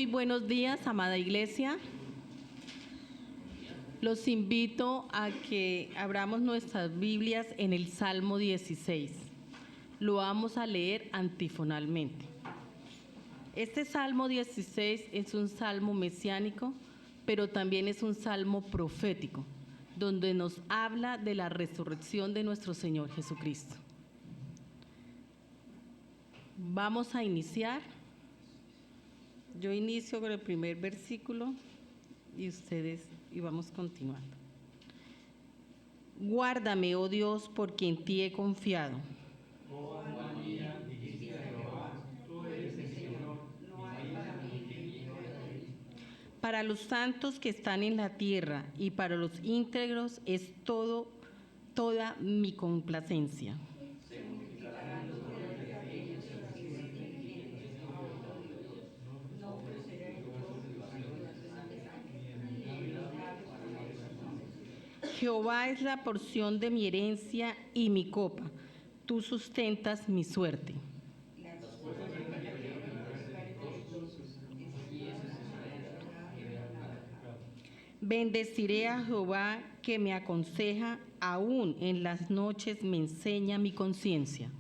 Muy buenos días, amada iglesia. Los invito a que abramos nuestras Biblias en el Salmo 16. Lo vamos a leer antifonalmente. Este Salmo 16 es un salmo mesiánico, pero también es un salmo profético, donde nos habla de la resurrección de nuestro Señor Jesucristo. Vamos a iniciar. Yo inicio con el primer versículo y vamos continuando. Guárdame, oh Dios, porque en ti he confiado. Oh alma mía, dijiste a Jehová, tú eres el Señor, no hay para mí quien viva de ti. Para los santos que están en la tierra y para los íntegros es toda mi complacencia. Se multiplicarán los dolores de aquellos que nacieron en ti, no ofreceré yo libaciones ni en mi vida para los. Jehová es la porción de mi herencia y mi copa. Tú sustentas mi suerte. Bendeciré a Jehová que me aconseja, aún en las noches me enseña mi conciencia.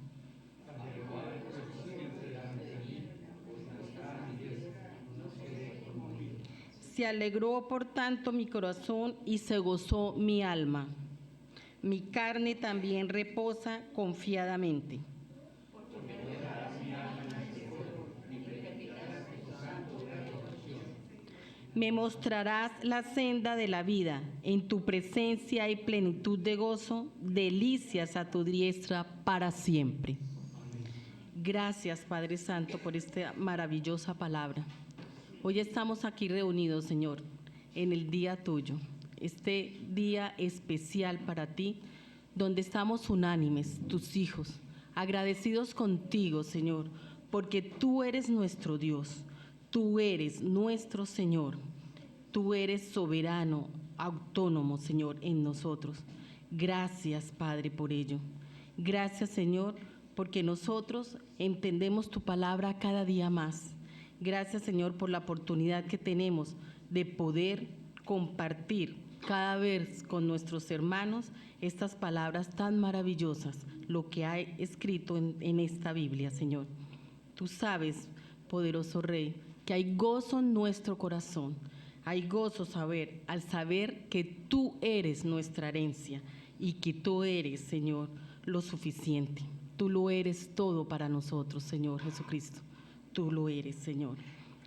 Se alegró por tanto mi corazón y se gozó mi alma. Mi carne también reposa confiadamente. Me mostrarás la senda de la vida. En tu presencia hay plenitud de gozo, delicias a tu diestra para siempre. Gracias, Padre Santo, por esta maravillosa palabra. Hoy estamos aquí reunidos, Señor, en el día tuyo, este día especial para ti, donde estamos unánimes, tus hijos, agradecidos contigo, Señor, porque tú eres nuestro Dios, tú eres nuestro Señor, tú eres soberano, autónomo, Señor, en nosotros. Gracias, Padre, por ello. Gracias, Señor, porque nosotros entendemos tu palabra cada día más. Gracias, Señor, por la oportunidad que tenemos de poder compartir cada vez con nuestros hermanos estas palabras tan maravillosas, lo que hay escrito en esta Biblia, Señor. Tú sabes, poderoso Rey, que hay gozo en nuestro corazón. Hay gozo al saber que tú eres nuestra herencia y que tú eres, Señor, lo suficiente. Tú lo eres todo para nosotros, Señor Jesucristo. Tú lo eres, Señor.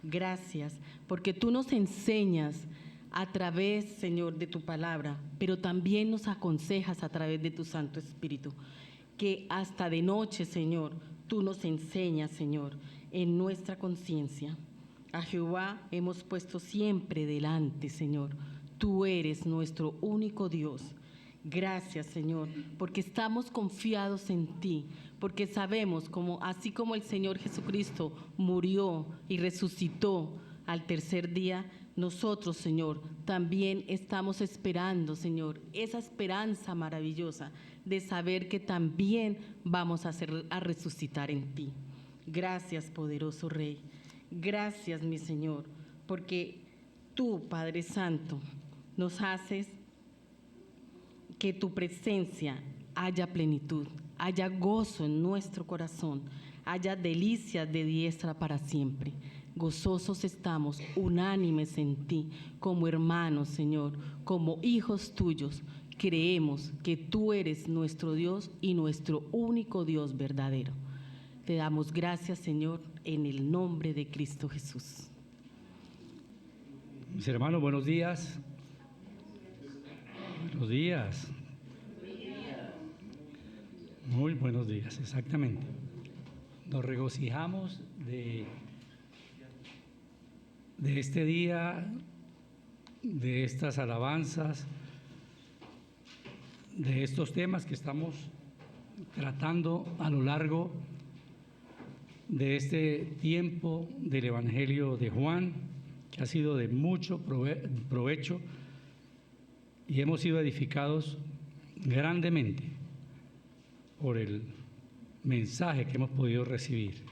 Gracias, porque tú nos enseñas a través, Señor, de tu palabra, pero también nos aconsejas a través de tu Santo Espíritu, que hasta de noche, Señor, tú nos enseñas, Señor, en nuestra conciencia. A Jehová hemos puesto siempre delante, Señor. Tú eres nuestro único Dios. Gracias, Señor, porque estamos confiados en ti, porque sabemos así como el Señor Jesucristo murió y resucitó al tercer día, nosotros, Señor, también estamos esperando, Señor, esa esperanza maravillosa de saber que también vamos a resucitar en ti. Gracias, poderoso Rey. Gracias, mi Señor, porque tú, Padre Santo, nos haces que tu presencia haya plenitud, haya gozo en nuestro corazón, haya delicias de diestra para siempre. Gozosos estamos, unánimes en ti, como hermanos, Señor, como hijos tuyos. Creemos que tú eres nuestro Dios y nuestro único Dios verdadero. Te damos gracias, Señor, en el nombre de Cristo Jesús. Mis hermanos, buenos días. Buenos días. Muy buenos días, exactamente. Nos regocijamos de este día, de estas alabanzas, de estos temas que estamos tratando a lo largo de este tiempo del Evangelio de Juan, que ha sido de mucho provecho y hemos sido edificados grandemente por el mensaje que hemos podido recibir.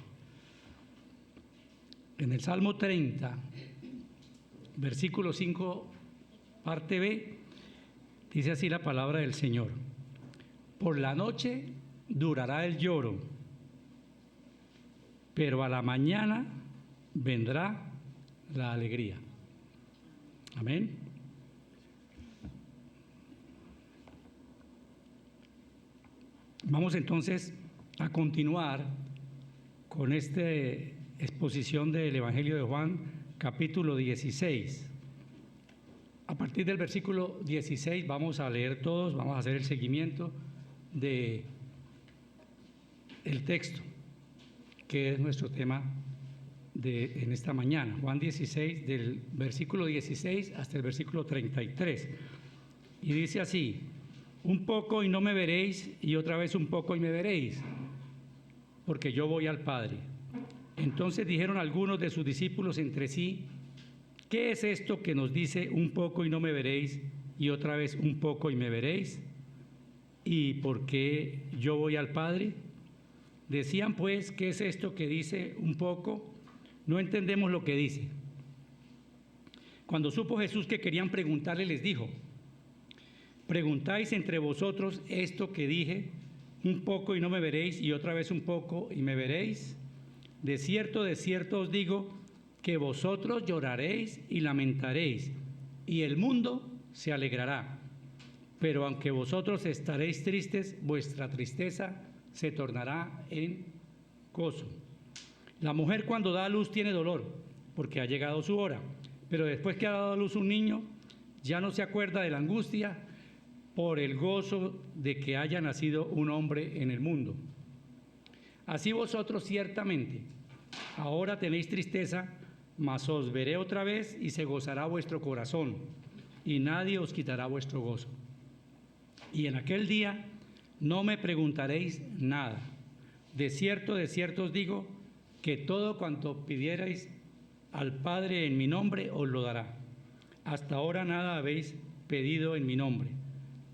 En el Salmo 30, versículo 5, parte B, dice así la palabra del Señor: por la noche durará el lloro, pero a la mañana vendrá la alegría. Amén. Vamos entonces a continuar con esta exposición del Evangelio de Juan, capítulo 16. A partir del versículo 16 vamos a leer todos, vamos a hacer el seguimiento del texto, que es nuestro tema en esta mañana. Juan 16, del versículo 16 hasta el versículo 33. Y dice así: un poco y no me veréis, y otra vez un poco y me veréis, porque yo voy al Padre. Entonces dijeron algunos de sus discípulos entre sí: ¿qué es esto que nos dice un poco y no me veréis, y otra vez un poco y me veréis? ¿Y por qué yo voy al Padre? Decían pues: ¿qué es esto que dice un poco? No entendemos lo que dice. Cuando supo Jesús que querían preguntarle, les dijo: ¿preguntáis entre vosotros esto que dije, un poco y no me veréis, y otra vez un poco y me veréis? De cierto os digo, que vosotros lloraréis y lamentaréis, y el mundo se alegrará. Pero aunque vosotros estaréis tristes, vuestra tristeza se tornará en gozo. La mujer cuando da a luz tiene dolor, porque ha llegado su hora, pero después que ha dado a luz un niño, ya no se acuerda de la angustia por el gozo de que haya nacido un hombre en el mundo. Así vosotros ciertamente ahora tenéis tristeza, mas os veré otra vez y se gozará vuestro corazón, y nadie os quitará vuestro gozo. Y en aquel día no me preguntaréis nada. De cierto os digo, que todo cuanto pidierais al Padre en mi nombre os lo dará. Hasta ahora nada habéis pedido en mi nombre.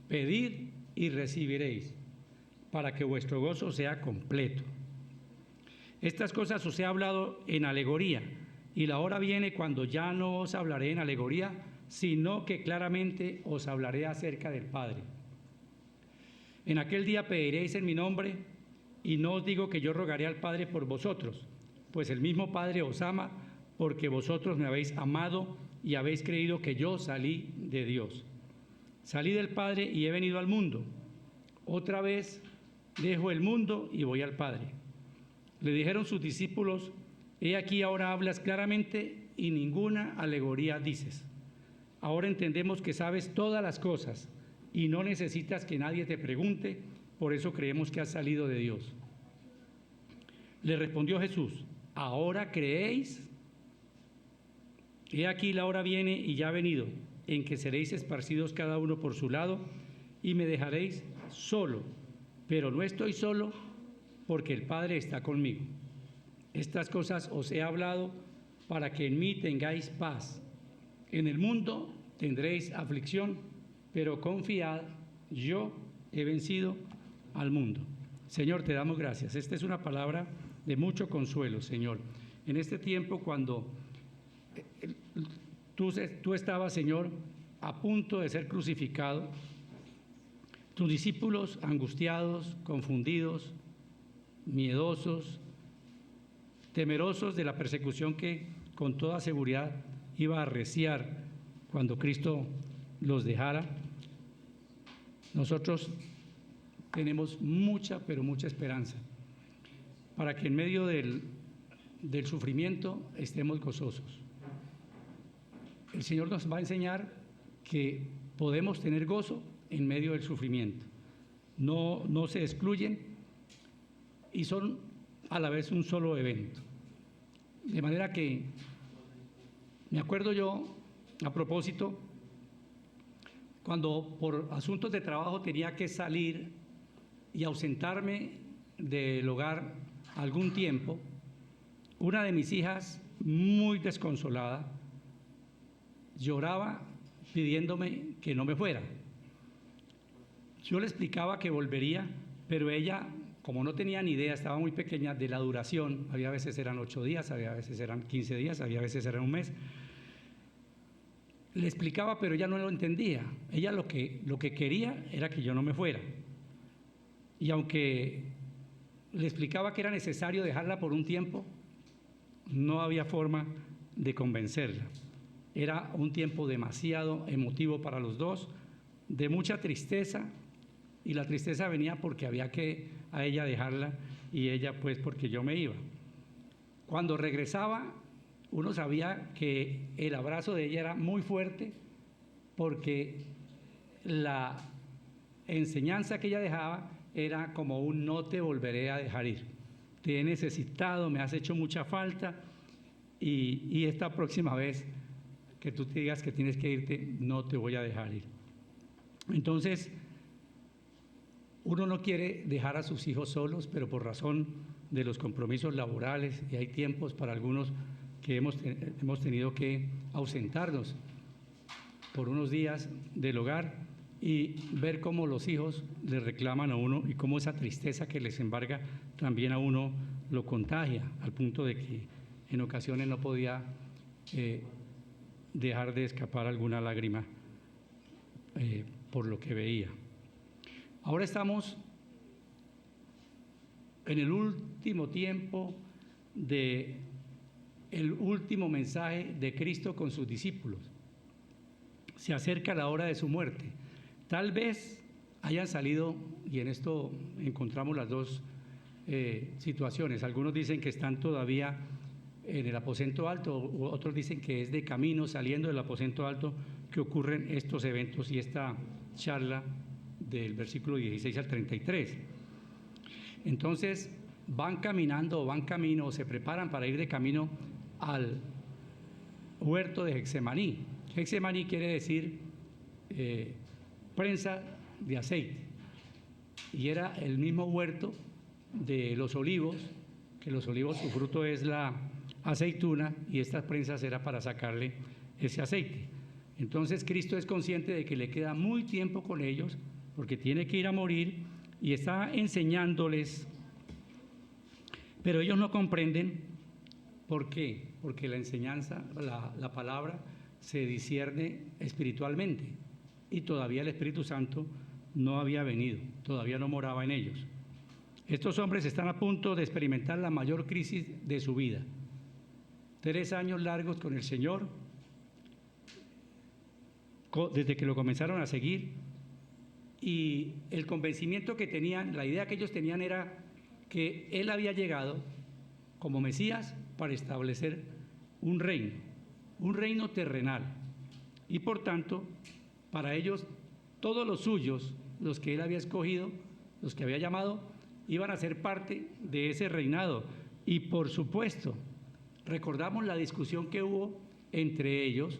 Pedid y recibiréis, para que vuestro gozo sea completo. Estas cosas os he hablado en alegoría, y la hora viene cuando ya no os hablaré en alegoría, sino que claramente os hablaré acerca del Padre. En aquel día pediréis en mi nombre, y no os digo que yo rogaré al Padre por vosotros, pues el mismo Padre os ama, porque vosotros me habéis amado y habéis creído que yo salí de Dios. Salí del Padre y he venido al mundo. Otra vez dejo el mundo y voy al Padre. Le dijeron sus discípulos: he aquí ahora hablas claramente y ninguna alegoría dices. Ahora entendemos que sabes todas las cosas y no necesitas que nadie te pregunte, por eso creemos que has salido de Dios. Le respondió Jesús: ¿ahora creéis? He aquí la hora viene y ya ha venido, en que seréis esparcidos cada uno por su lado y me dejaréis solo, pero no estoy solo, porque el Padre está conmigo. Estas cosas os he hablado para que en mí tengáis paz. En el mundo tendréis aflicción, pero confiad, yo he vencido al mundo. Señor, te damos gracias. Esta es una palabra de mucho consuelo, Señor. En este tiempo cuando tú estabas, Señor, a punto de ser crucificado, tus discípulos angustiados, confundidos, miedosos, temerosos de la persecución que con toda seguridad iba a arreciar cuando Cristo los dejara. Nosotros tenemos mucha, pero mucha esperanza para que en medio del sufrimiento estemos gozosos. El Señor nos va a enseñar que podemos tener gozo en medio del sufrimiento. No se excluyen y son a la vez un solo evento. De manera que me acuerdo yo, a propósito, cuando por asuntos de trabajo tenía que salir y ausentarme del hogar algún tiempo, una de mis hijas, muy desconsolada, lloraba pidiéndome que no me fuera. Yo le explicaba que volvería, pero ella como no tenía ni idea, estaba muy pequeña, de la duración, había veces eran 8 días, había veces eran 15 días, había veces eran un mes. Le explicaba, pero ella no lo entendía. Ella lo que quería era que yo no me fuera. Y aunque le explicaba que era necesario dejarla por un tiempo, no había forma de convencerla. Era un tiempo demasiado emotivo para los dos, de mucha tristeza, y la tristeza venía porque había que a ella dejarla y ella pues porque yo me iba. Cuando regresaba, uno sabía que el abrazo de ella era muy fuerte porque la enseñanza que ella dejaba era como un no te volveré a dejar ir. Te he necesitado, me has hecho mucha falta y esta próxima vez que tú te digas que tienes que irte, no te voy a dejar ir. Entonces, uno no quiere dejar a sus hijos solos, pero por razón de los compromisos laborales, y hay tiempos para algunos que hemos tenido que ausentarnos por unos días del hogar y ver cómo los hijos le reclaman a uno y cómo esa tristeza que les embarga también a uno lo contagia, al punto de que en ocasiones no podía dejar de escapar alguna lágrima por lo que veía. Ahora estamos en el último tiempo del último mensaje de Cristo con sus discípulos. Se acerca la hora de su muerte. Tal vez hayan salido, y en esto encontramos las dos situaciones. Algunos dicen que están todavía en el aposento alto, otros dicen que es de camino saliendo del aposento alto que ocurren estos eventos y esta charla del versículo 16 al 33. Entonces van caminando o van camino o se preparan para ir de camino al huerto de Getsemaní. Getsemaní quiere decir prensa de aceite, y era el mismo huerto de los olivos, que los olivos su fruto es la aceituna, y estas prensas era para sacarle ese aceite. Entonces Cristo es consciente de que le queda muy tiempo con ellos, porque tiene que ir a morir, y está enseñándoles, pero ellos no comprenden. ¿Por qué? Porque la enseñanza, la palabra se discierne espiritualmente, y todavía el Espíritu Santo no había venido, todavía no moraba en ellos. Estos hombres están a punto de experimentar la mayor crisis de su vida. 3 años largos con el Señor, desde que lo comenzaron a seguir, y el convencimiento que tenían, la idea que ellos tenían era que Él había llegado como Mesías para establecer un reino terrenal, y por tanto, para ellos, todos los suyos, los que Él había escogido, los que había llamado, iban a ser parte de ese reinado. Y por supuesto, recordamos la discusión que hubo entre ellos,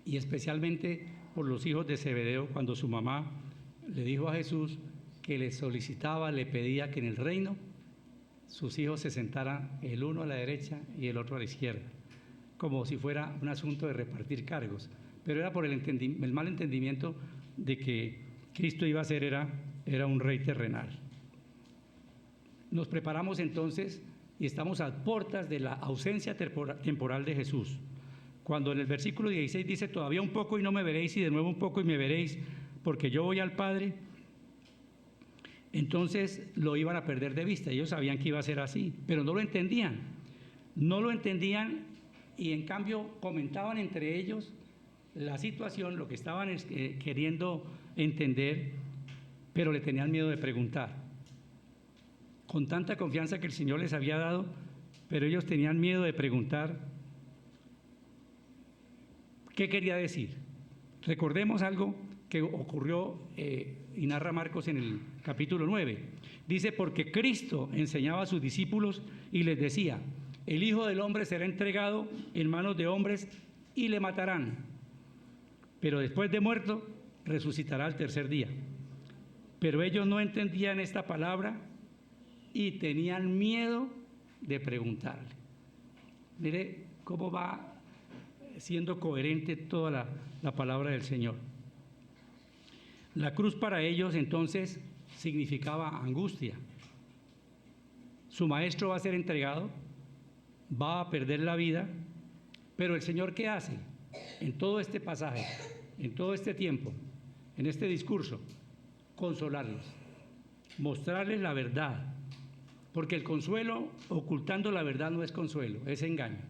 y especialmente por los hijos de Zebedeo, cuando su mamá le dijo a Jesús que le solicitaba, le pedía que en el reino sus hijos se sentaran el uno a la derecha y el otro a la izquierda, como si fuera un asunto de repartir cargos. Pero era por el mal entendimiento de que Cristo iba a ser, era un rey terrenal. Nos preparamos entonces y estamos a puertas de la ausencia temporal de Jesús. Cuando en el versículo 16 dice, todavía un poco y no me veréis, y de nuevo un poco y me veréis, porque yo voy al Padre, entonces lo iban a perder de vista. Ellos sabían que iba a ser así, pero no lo entendían. No lo entendían, y en cambio comentaban entre ellos la situación, lo que estaban queriendo entender, pero le tenían miedo de preguntar. Con tanta confianza que el Señor les había dado, pero ellos tenían miedo de preguntar qué quería decir. Recordemos algo que ocurrió y narra Marcos en el capítulo 9. Dice, porque Cristo enseñaba a sus discípulos y les decía, el Hijo del Hombre será entregado en manos de hombres y le matarán, pero después de muerto resucitará al tercer día. Pero ellos no entendían esta palabra y tenían miedo de preguntarle. Mire cómo va siendo coherente toda la palabra del Señor. La cruz para ellos entonces significaba angustia, su maestro va a ser entregado, va a perder la vida, pero el Señor, ¿qué hace? En todo este pasaje, en todo este tiempo, en este discurso, consolarlos, mostrarles la verdad, porque el consuelo ocultando la verdad no es consuelo, es engaño.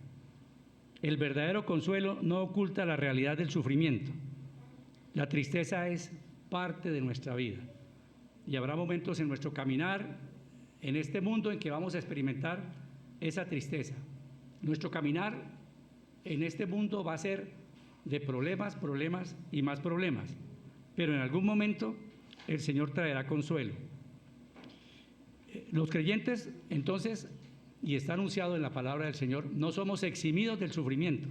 El verdadero consuelo no oculta la realidad del sufrimiento. La tristeza es parte de nuestra vida y habrá momentos en nuestro caminar en este mundo en que vamos a experimentar esa tristeza. Nuestro caminar en este mundo va a ser de problemas, problemas y más problemas, pero en algún momento el Señor traerá consuelo. Los creyentes, entonces, y está anunciado en la palabra del Señor, no somos eximidos del sufrimiento,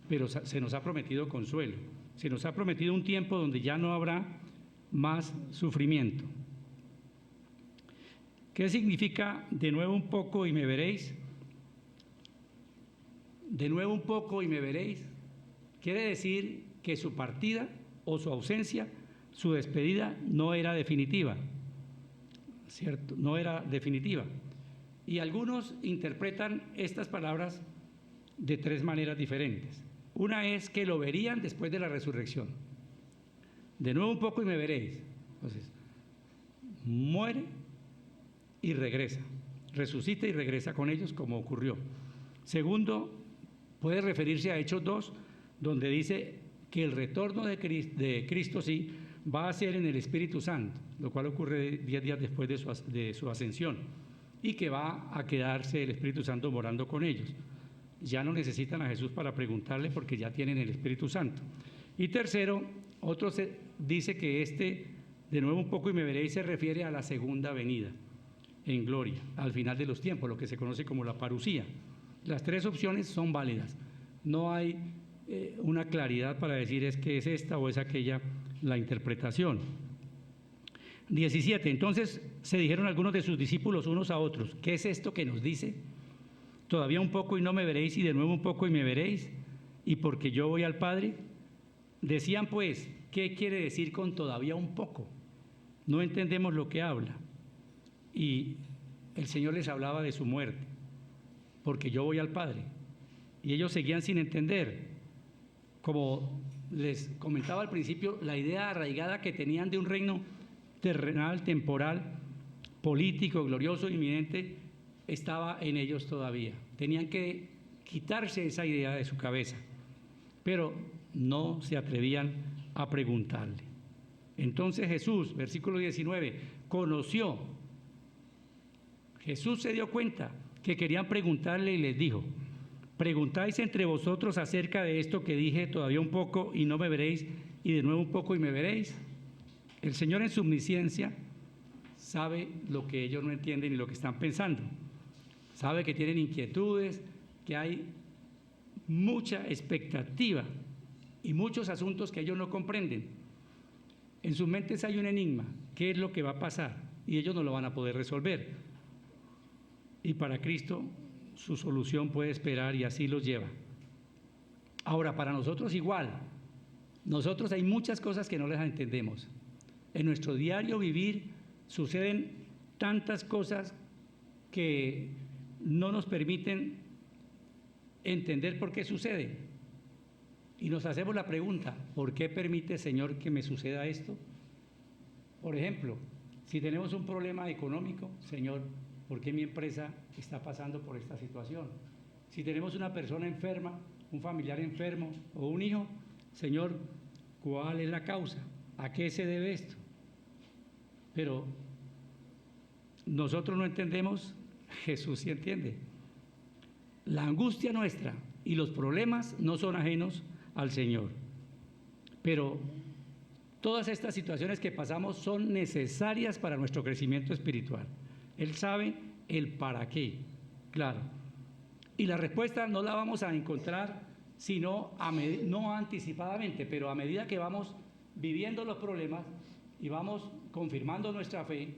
pero se nos ha prometido consuelo, se nos ha prometido un tiempo donde ya no habrá más sufrimiento. ¿Qué significa de nuevo un poco y me veréis? De nuevo un poco y me veréis. Quiere decir que su partida o su ausencia, su despedida no era definitiva, ¿cierto? No era definitiva. Y algunos interpretan estas palabras de tres maneras diferentes. Una es que lo verían después de la resurrección. De nuevo un poco y me veréis. Entonces, muere y regresa, resucita y regresa con ellos como ocurrió. Segundo, puede referirse a Hechos 2, donde dice que el retorno de Cristo sí va a ser en el Espíritu Santo, lo cual ocurre 10 días después de su ascensión, y que va a quedarse el Espíritu Santo morando con ellos. Ya no necesitan a Jesús para preguntarle porque ya tienen el Espíritu Santo. Y tercero, otro dice que de nuevo un poco y me veréis, se refiere a la segunda venida en gloria, al final de los tiempos, lo que se conoce como la parusía. Las tres opciones son válidas. No hay una claridad para decir es que es esta o es aquella la interpretación. 17. Entonces se dijeron algunos de sus discípulos unos a otros, ¿qué es esto que nos dice? Todavía un poco y no me veréis, y de nuevo un poco y me veréis, y porque yo voy al Padre. Decían pues, ¿qué quiere decir con todavía un poco? No entendemos lo que habla. Y el Señor les hablaba de su muerte, porque yo voy al Padre. Y ellos seguían sin entender. Como les comentaba al principio, la idea arraigada que tenían de un reino terrenal, temporal, político, glorioso, inminente, estaba en ellos todavía. Tenían que quitarse esa idea de su cabeza, pero no se atrevían a preguntarle. Entonces Jesús, versículo 19, conoció. Jesús se dio cuenta que querían preguntarle y les dijo, ¿preguntáis entre vosotros acerca de esto que dije todavía un poco y no me veréis, y de nuevo un poco y me veréis? El Señor en su omnisciencia sabe lo que ellos no entienden y lo que están pensando. Sabe que tienen inquietudes, que hay mucha expectativa y muchos asuntos que ellos no comprenden. En sus mentes hay un enigma, ¿qué es lo que va a pasar? Y ellos no lo van a poder resolver. Y para Cristo su solución puede esperar y así los lleva. Ahora, para nosotros igual. Nosotros hay muchas cosas que no las entendemos. En nuestro diario vivir suceden tantas cosas que no nos permiten entender por qué sucede. Y nos hacemos la pregunta, ¿por qué permite, Señor, que me suceda esto? Por ejemplo, si tenemos un problema económico, Señor, ¿por qué mi empresa está pasando por esta situación? Si tenemos una persona enferma, un familiar enfermo o un hijo, Señor, ¿cuál es la causa? ¿A qué se debe esto? Pero nosotros no entendemos, Jesús sí entiende. La angustia nuestra y los problemas no son ajenos al Señor. Pero todas estas situaciones que pasamos son necesarias para nuestro crecimiento espiritual. Él sabe el para qué, claro. Y la respuesta no la vamos a encontrar sino no anticipadamente, pero a medida que vamos viviendo los problemas y vamos confirmando nuestra fe,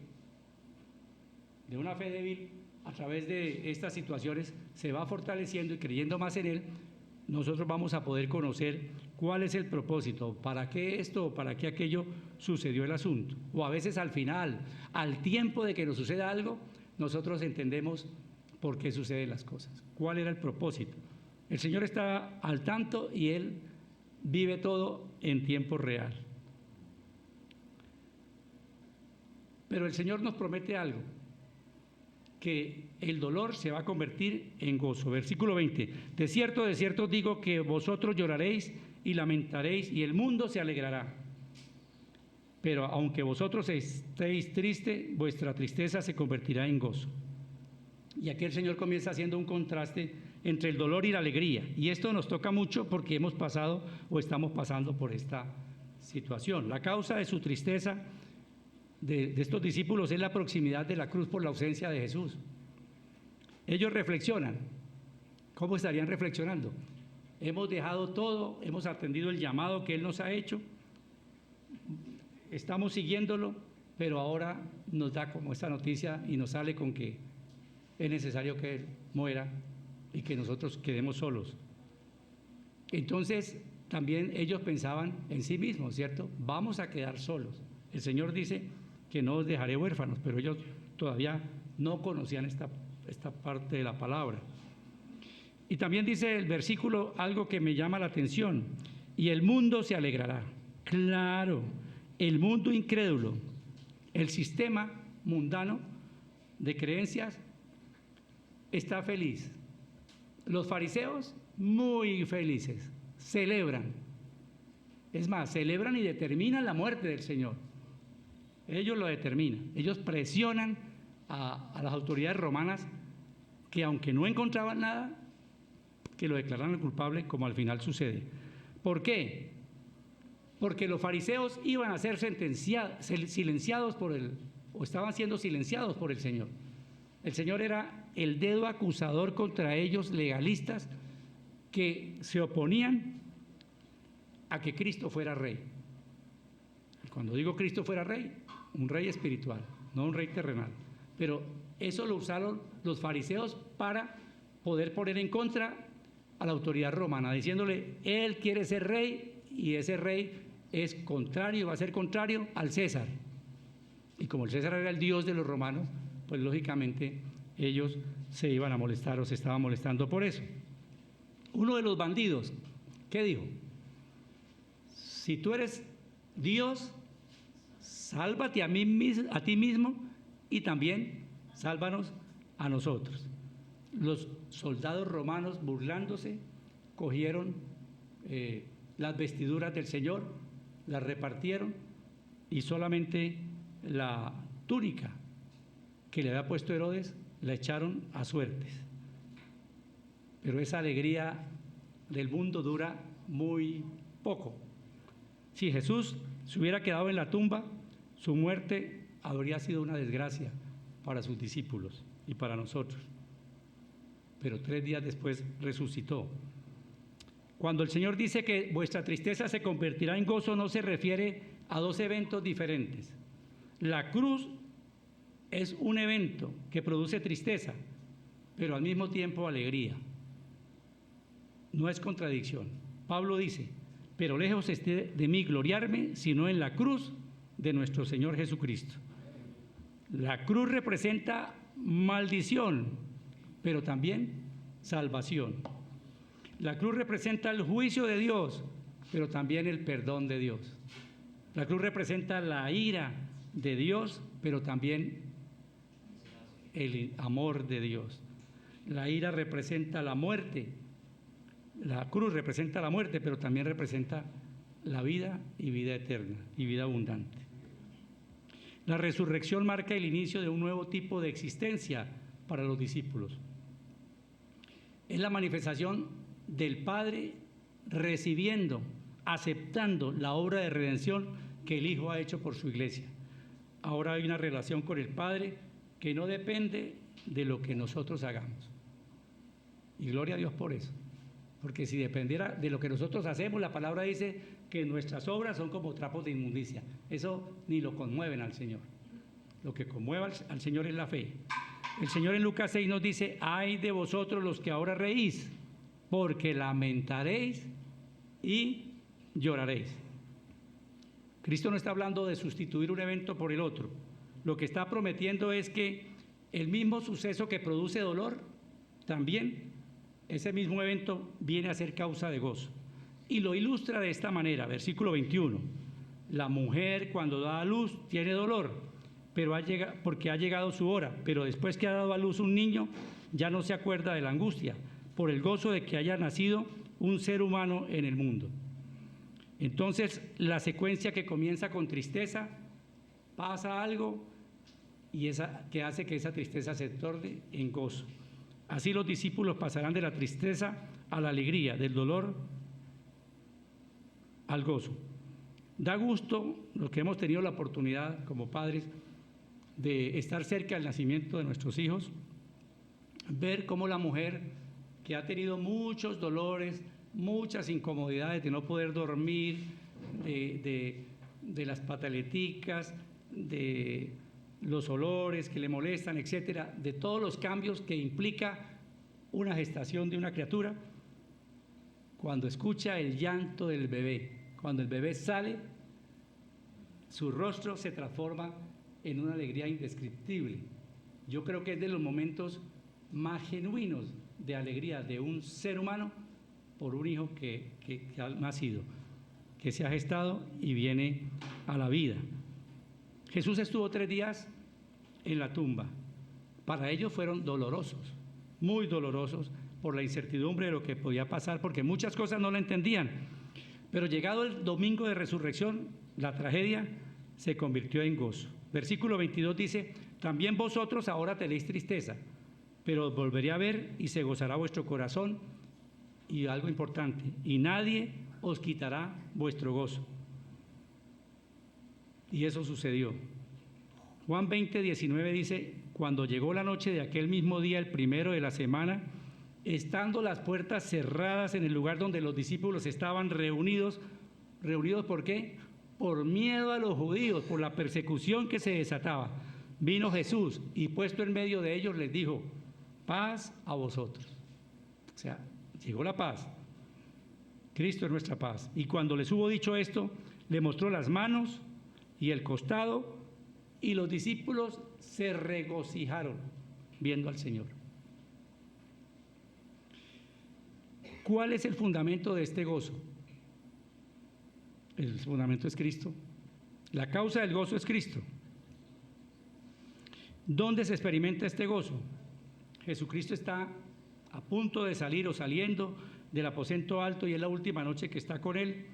de una fe débil, a través de estas situaciones se va fortaleciendo y creyendo más en Él, nosotros vamos a poder conocer cuál es el propósito, para qué esto o para qué aquello sucedió el asunto. O a veces al final, al tiempo de que nos suceda algo, nosotros entendemos por qué suceden las cosas, cuál era el propósito. El Señor está al tanto y Él vive todo en tiempo real. Pero el Señor nos promete algo, que el dolor se va a convertir en gozo. Versículo 20, de cierto os digo que vosotros lloraréis y lamentaréis y el mundo se alegrará. Pero aunque vosotros estéis tristes, vuestra tristeza se convertirá en gozo. Y aquí el Señor comienza haciendo un contraste entre el dolor y la alegría. Y esto nos toca mucho porque hemos pasado o estamos pasando por esta situación. La causa de su tristeza de estos discípulos es la proximidad de la cruz por la ausencia de Jesús. Ellos reflexionan. ¿Cómo estarían reflexionando? Hemos dejado todo, hemos atendido el llamado que Él nos ha hecho, estamos siguiéndolo, pero ahora nos da como esta noticia y nos sale con que es necesario que Él muera y que nosotros quedemos solos. Entonces también ellos pensaban en sí mismos, ¿cierto? Vamos a quedar solos. El Señor dice que no os dejaré huérfanos, pero ellos todavía no conocían esta parte de la palabra. Y también dice el versículo algo que me llama la atención, y el mundo se alegrará. Claro, el mundo incrédulo, el sistema mundano de creencias está feliz. Los fariseos muy felices, celebran. Es más, celebran y determinan la muerte del Señor. Ellos lo determinan, ellos presionan a las autoridades romanas que aunque no encontraban nada, que lo declararan culpable, como al final sucede. ¿Por qué? Porque los fariseos iban a ser silenciados o estaban siendo silenciados por el Señor. El Señor era el dedo acusador contra ellos, legalistas, que se oponían a que Cristo fuera rey. Cuando digo Cristo fuera rey, un rey espiritual, no un rey terrenal. Pero eso lo usaron los fariseos para poder poner en contra a la autoridad romana, diciéndole, Él quiere ser rey y ese rey es contrario, va a ser contrario al César. Y como el César era el Dios de los romanos, pues lógicamente ellos se iban a molestar o se estaban molestando por eso. Uno de los bandidos, ¿qué dijo? Si tú eres Dios, sálvate a ti mismo y también sálvanos a nosotros. Los soldados romanos, burlándose, cogieron las vestiduras del Señor, las repartieron y solamente la túnica que le había puesto Herodes la echaron a suertes. Pero esa alegría del mundo dura muy poco. Si Jesús se hubiera quedado en la tumba, su muerte habría sido una desgracia para sus discípulos y para nosotros. Pero 3 días después resucitó. Cuando el Señor dice que vuestra tristeza se convertirá en gozo, no se refiere a 2 eventos diferentes. La cruz es un evento que produce tristeza, pero al mismo tiempo alegría. No es contradicción. Pablo dice, pero lejos esté de mí gloriarme, sino en la cruz de nuestro Señor Jesucristo. La cruz representa maldición, pero también salvación. La cruz representa el juicio de Dios, pero también el perdón de Dios. La cruz representa la ira de Dios, pero también el amor de Dios. La ira representa la muerte. La cruz representa la muerte, pero también representa la vida y vida eterna y vida abundante. La resurrección marca el inicio de un nuevo tipo de existencia para los discípulos. Es la manifestación del Padre recibiendo, aceptando la obra de redención que el Hijo ha hecho por su iglesia. Ahora hay una relación con el Padre que no depende de lo que nosotros hagamos. Y gloria a Dios por eso. Porque si dependiera de lo que nosotros hacemos, la palabra dice que nuestras obras son como trapos de inmundicia. Eso ni lo conmueven al Señor. Lo que conmueve al Señor es la fe. El Señor en Lucas 6 nos dice, ay de vosotros los que ahora reís, porque lamentaréis y lloraréis. Cristo no está hablando de sustituir un evento por el otro. Lo que está prometiendo es que El mismo suceso que produce dolor, también ese mismo evento viene a ser causa de gozo. Y lo ilustra de esta manera, versículo 21. La mujer cuando da a luz tiene dolor, pero porque ha llegado su hora, pero después que ha dado a luz un niño, ya no se acuerda de la angustia, por el gozo de que haya nacido un ser humano en el mundo. Entonces, la secuencia que comienza con tristeza, pasa algo y que hace que esa tristeza se torne en gozo. Así los discípulos pasarán de la tristeza a la alegría, del dolor al gozo. Da gusto, los que hemos tenido la oportunidad como padres de estar cerca del nacimiento de nuestros hijos, ver cómo la mujer que ha tenido muchos dolores, muchas incomodidades de no poder dormir, de las pataleticas, de los olores que le molestan, etcétera, de todos los cambios que implica una gestación de una criatura, cuando escucha el llanto del bebé, cuando el bebé sale, su rostro se transforma en una alegría indescriptible. Yo creo que es de los momentos más genuinos de alegría de un ser humano por un hijo que ha nacido, que se ha gestado y viene a la vida. Jesús estuvo 3 días en la tumba. Para ellos fueron dolorosos, muy dolorosos, por la incertidumbre de lo que podía pasar, porque muchas cosas no la entendían. Pero llegado el domingo de resurrección, la tragedia se convirtió en gozo. Versículo 22 dice: también vosotros ahora tenéis tristeza, pero os volveré a ver y se gozará vuestro corazón. Y algo importante, y nadie os quitará vuestro gozo. Y eso sucedió. Juan 20:19 dice: cuando llegó la noche de aquel mismo día, el primero de la semana, estando las puertas cerradas en el lugar donde los discípulos estaban reunidos, ¿por qué? Por miedo a los judíos, por la persecución que se desataba, vino Jesús y puesto en medio de ellos les dijo: paz a vosotros. O sea, llegó la paz. Cristo es nuestra paz. Y cuando les hubo dicho esto, le mostró las manos y el costado, y los discípulos se regocijaron viendo al Señor. ¿Cuál es el fundamento de este gozo? El fundamento es Cristo. La causa del gozo es Cristo. ¿Dónde se experimenta este gozo? Jesucristo está a punto de salir o saliendo del aposento alto y es la última noche que está con él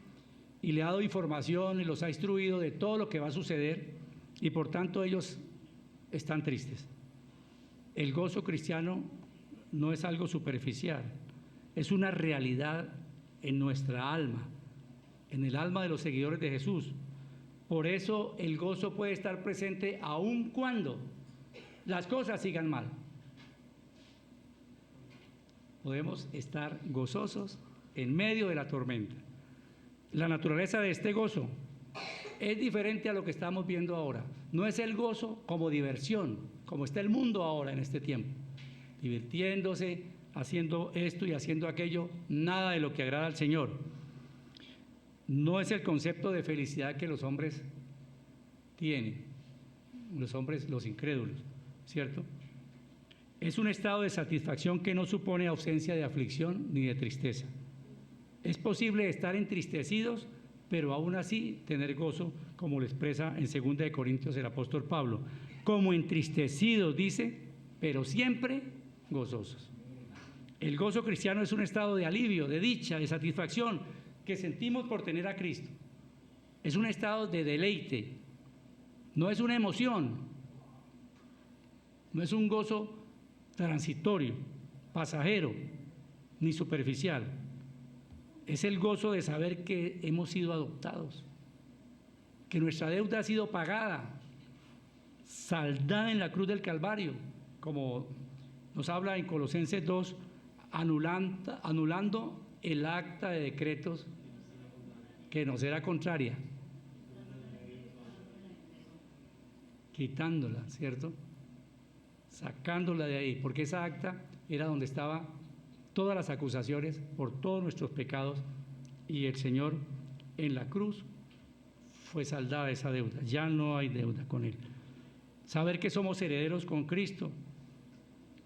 y le ha dado información y los ha instruido de todo lo que va a suceder y por tanto ellos están tristes. El gozo cristiano no es algo superficial, es una realidad en nuestra alma, en el alma de los seguidores de Jesús. Por eso el gozo puede estar presente aun cuando las cosas sigan mal. Podemos estar gozosos en medio de la tormenta. La naturaleza de este gozo es diferente a lo que estamos viendo ahora. No es el gozo como diversión, como está el mundo ahora en este tiempo, divirtiéndose, haciendo esto y haciendo aquello, nada de lo que agrada al Señor. No es el concepto de felicidad que los hombres tienen, los incrédulos, ¿cierto? Es un estado de satisfacción que no supone ausencia de aflicción ni de tristeza. Es posible estar entristecidos, pero aún así tener gozo, como lo expresa en 2 Corintios el apóstol Pablo. Como entristecidos, dice, pero siempre gozosos. El gozo cristiano es un estado de alivio, de dicha, de satisfacción que sentimos por tener a Cristo. Es un estado de deleite, no es una emoción, no es un gozo transitorio, pasajero, ni superficial. Es el gozo de saber que hemos sido adoptados, que nuestra deuda ha sido pagada, saldada en la cruz del Calvario, como nos habla en Colosenses 2, anulando el acta de decretos que nos era contraria, quitándola, ¿cierto? Sacándola de ahí, porque esa acta era donde estaban todas las acusaciones por todos nuestros pecados y el Señor en la cruz fue saldada esa deuda, ya no hay deuda con Él. Saber que somos herederos con Cristo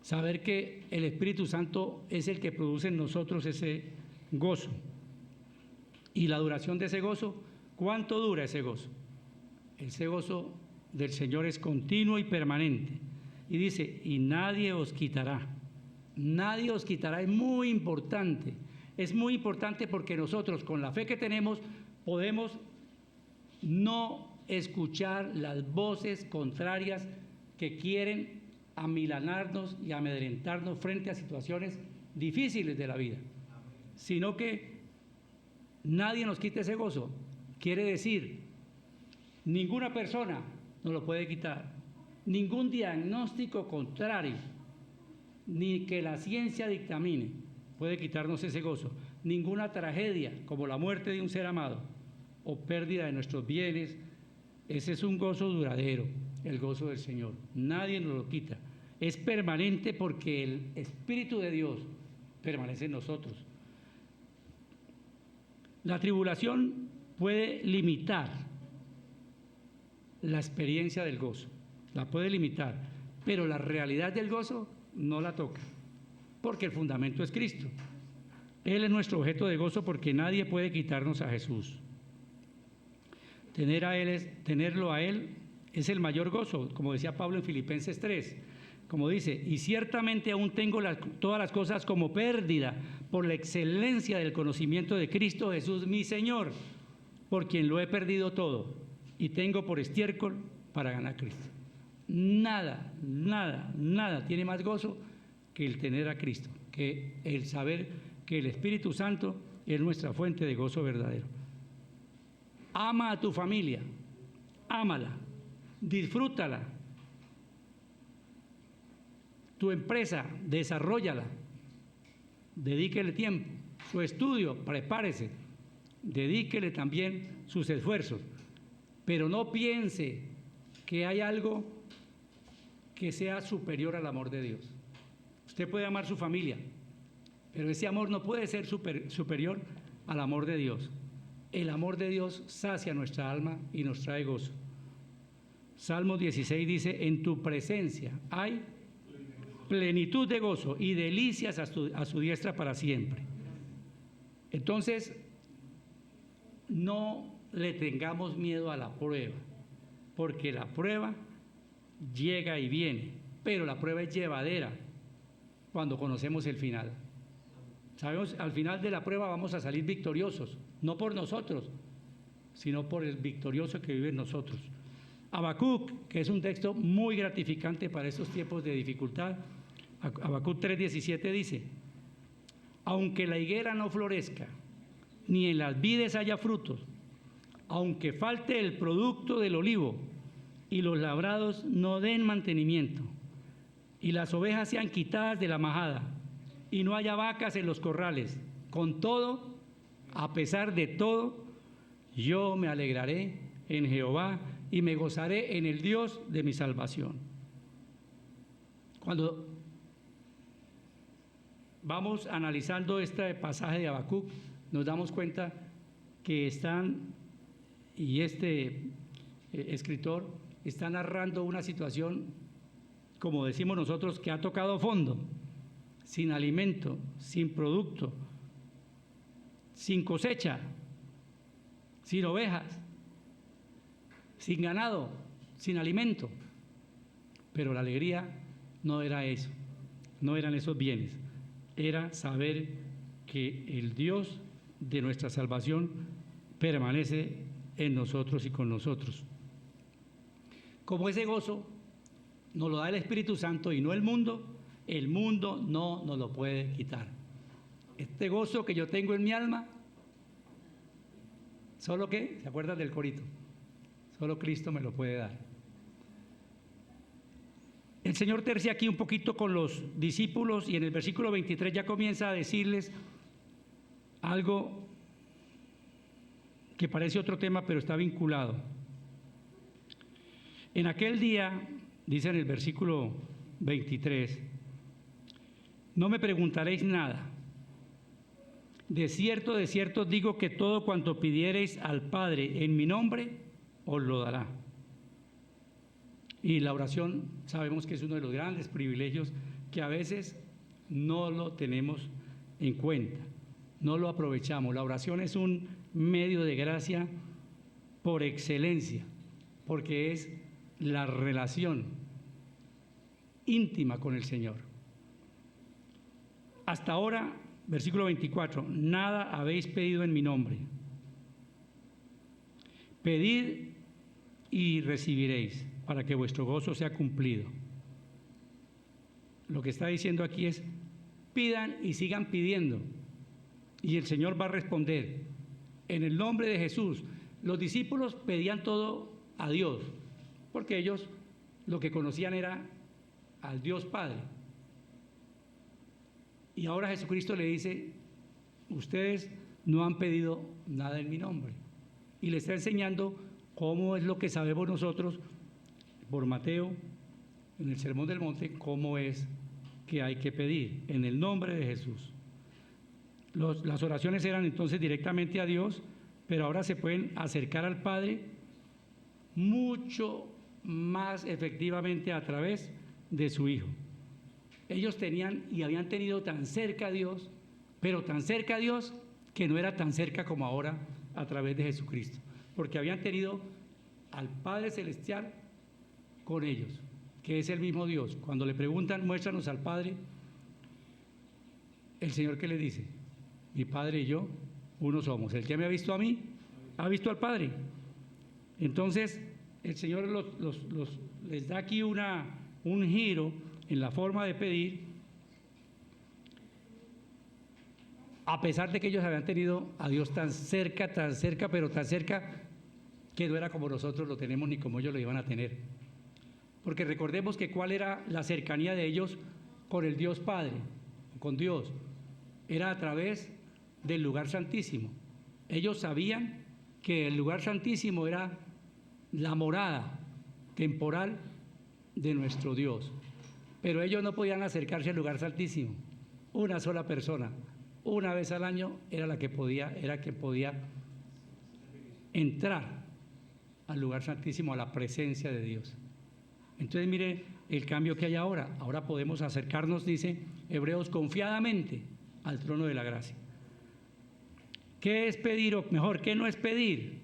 Saber que el Espíritu Santo es el que produce en nosotros ese gozo. Y la duración de ese gozo, ¿cuánto dura ese gozo? Ese gozo del Señor es continuo y permanente. Y dice, y nadie os quitará. Nadie os quitará. Es muy importante. Es muy importante porque nosotros, con la fe que tenemos, podemos no escuchar las voces contrarias que quieren amilanarnos y amedrentarnos frente a situaciones difíciles de la vida, sino que nadie nos quite ese gozo. Quiere decir, ninguna persona nos lo puede quitar, ningún diagnóstico contrario, ni que la ciencia dictamine puede quitarnos ese gozo, ninguna tragedia como la muerte de un ser amado o pérdida de nuestros bienes. Ese es un gozo duradero, el gozo del Señor. Nadie nos lo quita. Es permanente porque el Espíritu de Dios permanece en nosotros. La tribulación puede limitar la experiencia del gozo, la puede limitar, pero la realidad del gozo no la toca, porque el fundamento es Cristo. Él es nuestro objeto de gozo porque nadie puede quitarnos a Jesús. Tenerlo a Él es el mayor gozo, como decía Pablo en Filipenses 3, como dice, y ciertamente aún tengo todas las cosas como pérdida por la excelencia del conocimiento de Cristo Jesús mi Señor, por quien lo he perdido todo y tengo por estiércol para ganar a Cristo. Nada, nada, nada tiene más gozo que el tener a Cristo, que el saber que el Espíritu Santo es nuestra fuente de gozo verdadero. Ama a tu familia, ámala, disfrútala. Tu empresa, desarróllala, dedíquele tiempo, su estudio, prepárese, dedíquele también sus esfuerzos, pero no piense que hay algo que sea superior al amor de Dios. Usted puede amar su familia, pero ese amor no puede ser superior al amor de Dios. El amor de Dios sacia nuestra alma y nos trae gozo. Salmo 16 dice, en tu presencia hay plenitud de gozo y delicias a su diestra para siempre. Entonces, no le tengamos miedo a la prueba, porque la prueba llega y viene, pero la prueba es llevadera cuando conocemos el final. Sabemos, al final de la prueba vamos a salir victoriosos, no por nosotros, sino por el victorioso que vive en nosotros. Habacuc, que es un texto muy gratificante para estos tiempos de dificultad, Habacuc 3:17 dice, aunque la higuera no florezca, ni en las vides haya frutos, aunque falte el producto del olivo y los labrados no den mantenimiento, y las ovejas sean quitadas de la majada, y no haya vacas en los corrales, con todo, a pesar de todo, yo me alegraré en Jehová y me gozaré en el Dios de mi salvación. Cuando vamos analizando este pasaje de Habacuc, nos damos cuenta que este escritor está narrando una situación, como decimos nosotros, que ha tocado fondo, sin alimento, sin producto, sin cosecha, sin ovejas, sin ganado, sin alimento. Pero la alegría no era eso, no eran esos bienes, era saber que el Dios de nuestra salvación permanece en nosotros y con nosotros. Como ese gozo nos lo da el Espíritu Santo y no el mundo no nos lo puede quitar. Este gozo que yo tengo en mi alma, ¿solo qué? ¿Se acuerdan del corito? Solo Cristo me lo puede dar. El Señor tercia aquí un poquito con los discípulos y en el versículo 23 ya comienza a decirles algo que parece otro tema, pero está vinculado. En aquel día, dice en el versículo 23, no me preguntaréis nada. De cierto digo que todo cuanto pidiereis al Padre en mi nombre, os lo dará. Y la oración sabemos que es uno de los grandes privilegios que a veces no lo tenemos en cuenta, no lo aprovechamos. La oración es un medio de gracia por excelencia, porque es la relación íntima con el Señor. Hasta ahora, versículo 24, nada habéis pedido en mi nombre. Pedid y recibiréis, para que vuestro gozo sea cumplido. Lo que está diciendo aquí es, pidan y sigan pidiendo, y el Señor va a responder. En el nombre de Jesús, los discípulos pedían todo a Dios, porque ellos lo que conocían era al Dios Padre. Y ahora Jesucristo le dice, ustedes no han pedido nada en mi nombre. Y le está enseñando cómo es lo que sabemos nosotros por Mateo, en el Sermón del Monte, cómo es que hay que pedir en el nombre de Jesús. Las oraciones eran entonces directamente a Dios, pero ahora se pueden acercar al Padre mucho más efectivamente a través de su Hijo. Ellos tenían y habían tenido tan cerca a Dios, pero tan cerca a Dios que no era tan cerca como ahora a través de Jesucristo, porque habían tenido al Padre Celestial con ellos, que es el mismo Dios. Cuando le preguntan, muéstranos al Padre, el Señor, ¿qué le dice? Mi Padre y yo, uno somos. El que me ha visto a mí, ha visto al Padre. Entonces, el Señor les da aquí un giro en la forma de pedir, a pesar de que ellos habían tenido a Dios tan cerca, pero tan cerca que no era como nosotros lo tenemos ni como ellos lo iban a tener. Porque recordemos que cuál era la cercanía de ellos con el Dios Padre, con Dios, era a través del lugar santísimo. Ellos sabían que el lugar santísimo era la morada temporal de nuestro Dios, pero ellos no podían acercarse al lugar santísimo. Una sola persona, una vez al año, era quien podía entrar al lugar santísimo, a la presencia de Dios. Entonces mire el cambio que hay ahora. Ahora podemos acercarnos, dice Hebreos, confiadamente al trono de la gracia. ¿Qué es pedir? O mejor, ¿qué no es pedir?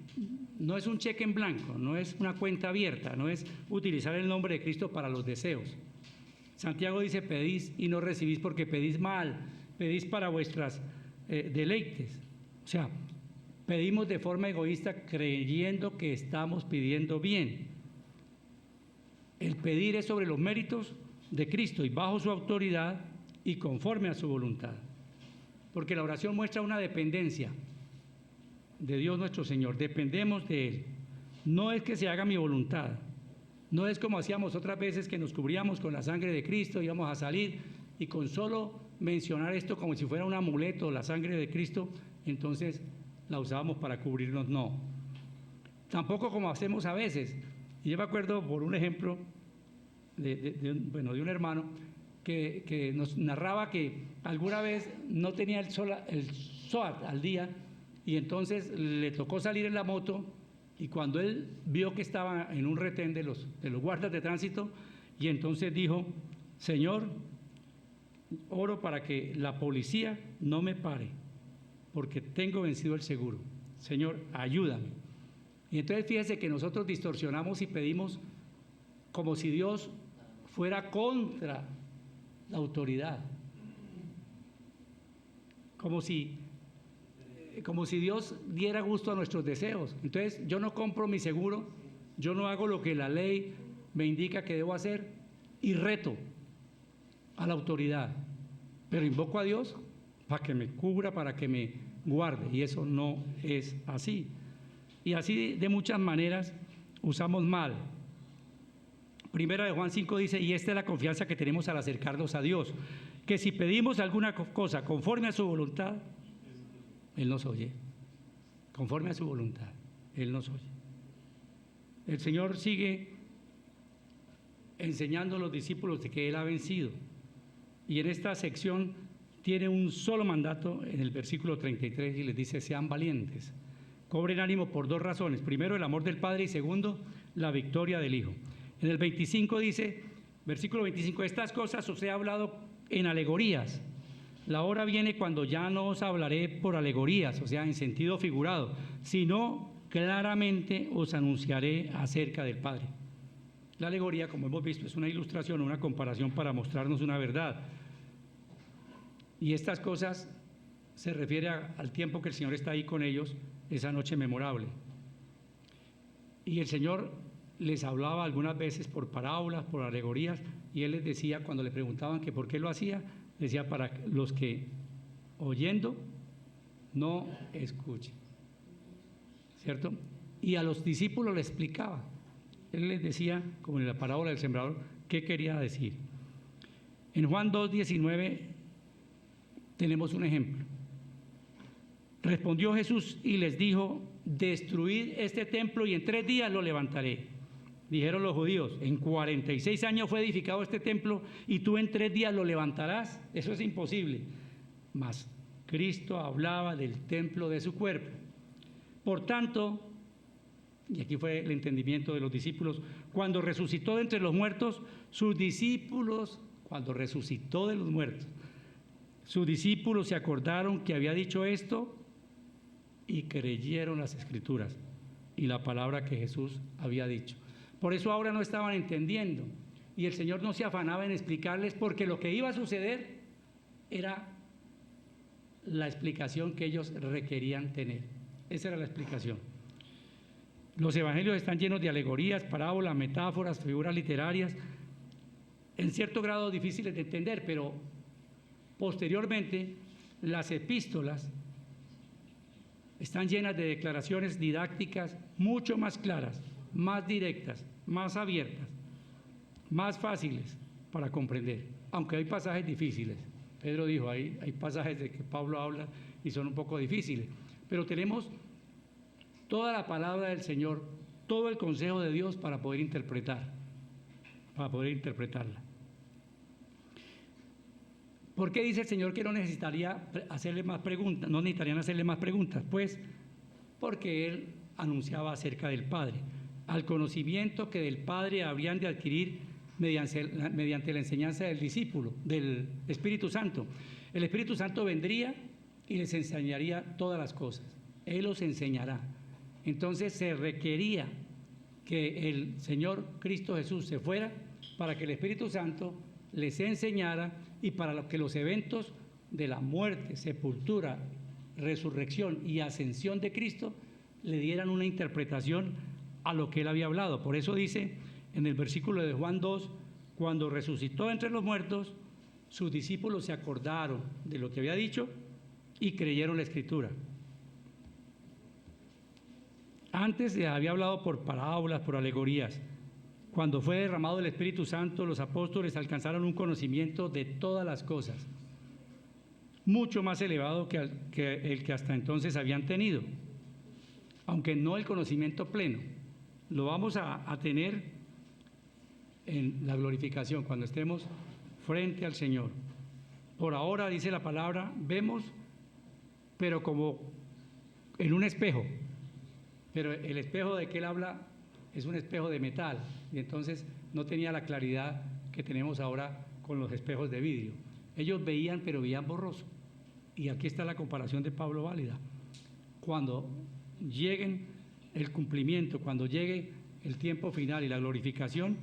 No es un cheque en blanco, no es una cuenta abierta, no es utilizar el nombre de Cristo para los deseos. Santiago dice, pedís y no recibís porque pedís mal, pedís para vuestras deleites. O sea, pedimos de forma egoísta creyendo que estamos pidiendo bien. El pedir es sobre los méritos de Cristo y bajo su autoridad y conforme a su voluntad. Porque la oración muestra una dependencia de Dios nuestro Señor, dependemos de Él. No es que se haga mi voluntad, no es como hacíamos otras veces que nos cubríamos con la sangre de Cristo, íbamos a salir y con solo mencionar esto como si fuera un amuleto, la sangre de Cristo, entonces la usábamos para cubrirnos. No, tampoco como hacemos a veces. Y yo me acuerdo por un ejemplo de un hermano que nos narraba que alguna vez no tenía el SOAT al día y entonces le tocó salir en la moto y cuando él vio que estaba en un retén de los guardas de tránsito y entonces dijo, Señor, oro para que la policía no me pare porque tengo vencido el seguro. Señor, ayúdame. Y entonces fíjese que nosotros distorsionamos y pedimos como si Dios fuera contra la autoridad, como si Dios diera gusto a nuestros deseos. Entonces yo no compro mi seguro, yo no hago lo que la ley me indica que debo hacer y reto a la autoridad, pero invoco a Dios para que me cubra, para que me guarde, y eso no es así. Y así de muchas maneras usamos mal. Primera de Juan 5 dice, y esta es la confianza que tenemos al acercarnos a Dios, que si pedimos alguna cosa conforme a su voluntad, Él nos oye. Conforme a su voluntad, Él nos oye. El Señor sigue enseñando a los discípulos de que Él ha vencido. Y en esta sección tiene un solo mandato en el versículo 33 y les dice, sean valientes. Cobren ánimo por dos razones. Primero, el amor del Padre y segundo, la victoria del Hijo. En el 25 dice, Versículo 25, estas cosas os he hablado en alegorías. La hora viene cuando ya no os hablaré por alegorías, o sea, en sentido figurado, sino claramente os anunciaré acerca del Padre. La alegoría, como hemos visto, es una ilustración, una comparación para mostrarnos una verdad. Y estas cosas se refiere al tiempo que el Señor está ahí con ellos, esa noche memorable. Y el Señor les hablaba algunas veces por parábolas, por alegorías, y Él les decía, cuando le preguntaban que por qué lo hacía, decía para los que oyendo no escuchen, ¿cierto? Y a los discípulos le explicaba. Él les decía, como en la parábola del sembrador, qué quería decir. En Juan 2:19 tenemos un ejemplo. Respondió Jesús y les dijo, destruid este templo y en 3 días lo levantaré. Dijeron los judíos, en 46 años fue edificado este templo y tú en 3 días lo levantarás. Eso es imposible. Mas Cristo hablaba del templo de su cuerpo. Por tanto, y aquí fue el entendimiento de los discípulos, cuando resucitó de entre los muertos, sus discípulos se acordaron que había dicho esto y creyeron las Escrituras y la palabra que Jesús había dicho. Por eso ahora no estaban entendiendo y el Señor no se afanaba en explicarles porque lo que iba a suceder era la explicación que ellos requerían tener. Esa era la explicación. Los evangelios están llenos de alegorías, parábolas, metáforas, figuras literarias, en cierto grado difíciles de entender, pero posteriormente las epístolas están llenas de declaraciones didácticas mucho más claras, más directas, más abiertas, más fáciles para comprender, aunque hay pasajes difíciles. Pedro dijo, hay pasajes de que Pablo habla y son un poco difíciles, pero tenemos toda la palabra del Señor, todo el consejo de Dios para poder interpretarla. ¿Por qué dice el Señor que no necesitarían hacerle más preguntas? Pues porque Él anunciaba acerca del Padre, al conocimiento que del Padre habrían de adquirir mediante la enseñanza del discípulo, del Espíritu Santo. El Espíritu Santo vendría y les enseñaría todas las cosas. Él los enseñará. Entonces se requería que el Señor Cristo Jesús se fuera para que el Espíritu Santo les enseñara y para que los eventos de la muerte, sepultura, resurrección y ascensión de Cristo le dieran una interpretación a lo que Él había hablado. Por eso dice en el versículo de Juan 2, cuando resucitó entre los muertos, sus discípulos se acordaron de lo que había dicho y creyeron la Escritura. Antes se había hablado por parábolas, por alegorías. Cuando fue derramado el Espíritu Santo, los apóstoles alcanzaron un conocimiento de todas las cosas, mucho más elevado que el que hasta entonces habían tenido, aunque no el conocimiento pleno. Lo vamos a tener en la glorificación, cuando estemos frente al Señor. Por ahora, dice la palabra, vemos, pero como en un espejo. Pero el espejo de que Él habla es un espejo de metal, y entonces no tenía la claridad que tenemos ahora con los espejos de vidrio. Ellos veían, pero veían borroso. Y aquí está la comparación de Pablo válida. Cuando lleguen el cumplimiento, cuando llegue el tiempo final y la glorificación,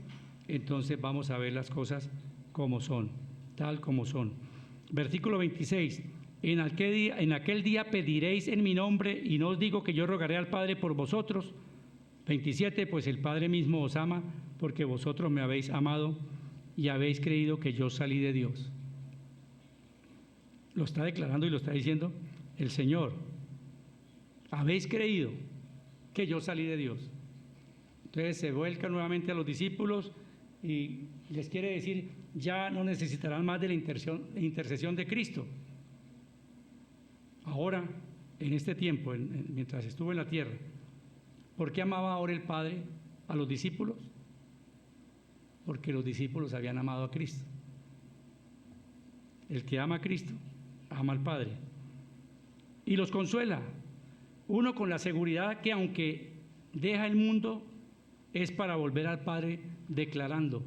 entonces vamos a ver las cosas como son, tal como son. Versículo 26. En aquel día pediréis en mi nombre, y no os digo que yo rogaré al Padre por vosotros. 27, pues el Padre mismo os ama, porque vosotros me habéis amado y habéis creído que yo salí de Dios. Lo está declarando y lo está diciendo el Señor. Habéis creído que yo salí de Dios. Entonces se vuelca nuevamente a los discípulos y les quiere decir, ya no necesitarán más de la intercesión de Cristo. Ahora, en este tiempo, mientras estuvo en la tierra, ¿por qué amaba ahora el Padre a los discípulos? Porque los discípulos habían amado a Cristo. El que ama a Cristo, ama al Padre. Y los consuela. Uno con la seguridad que aunque deja el mundo, es para volver al Padre, declarando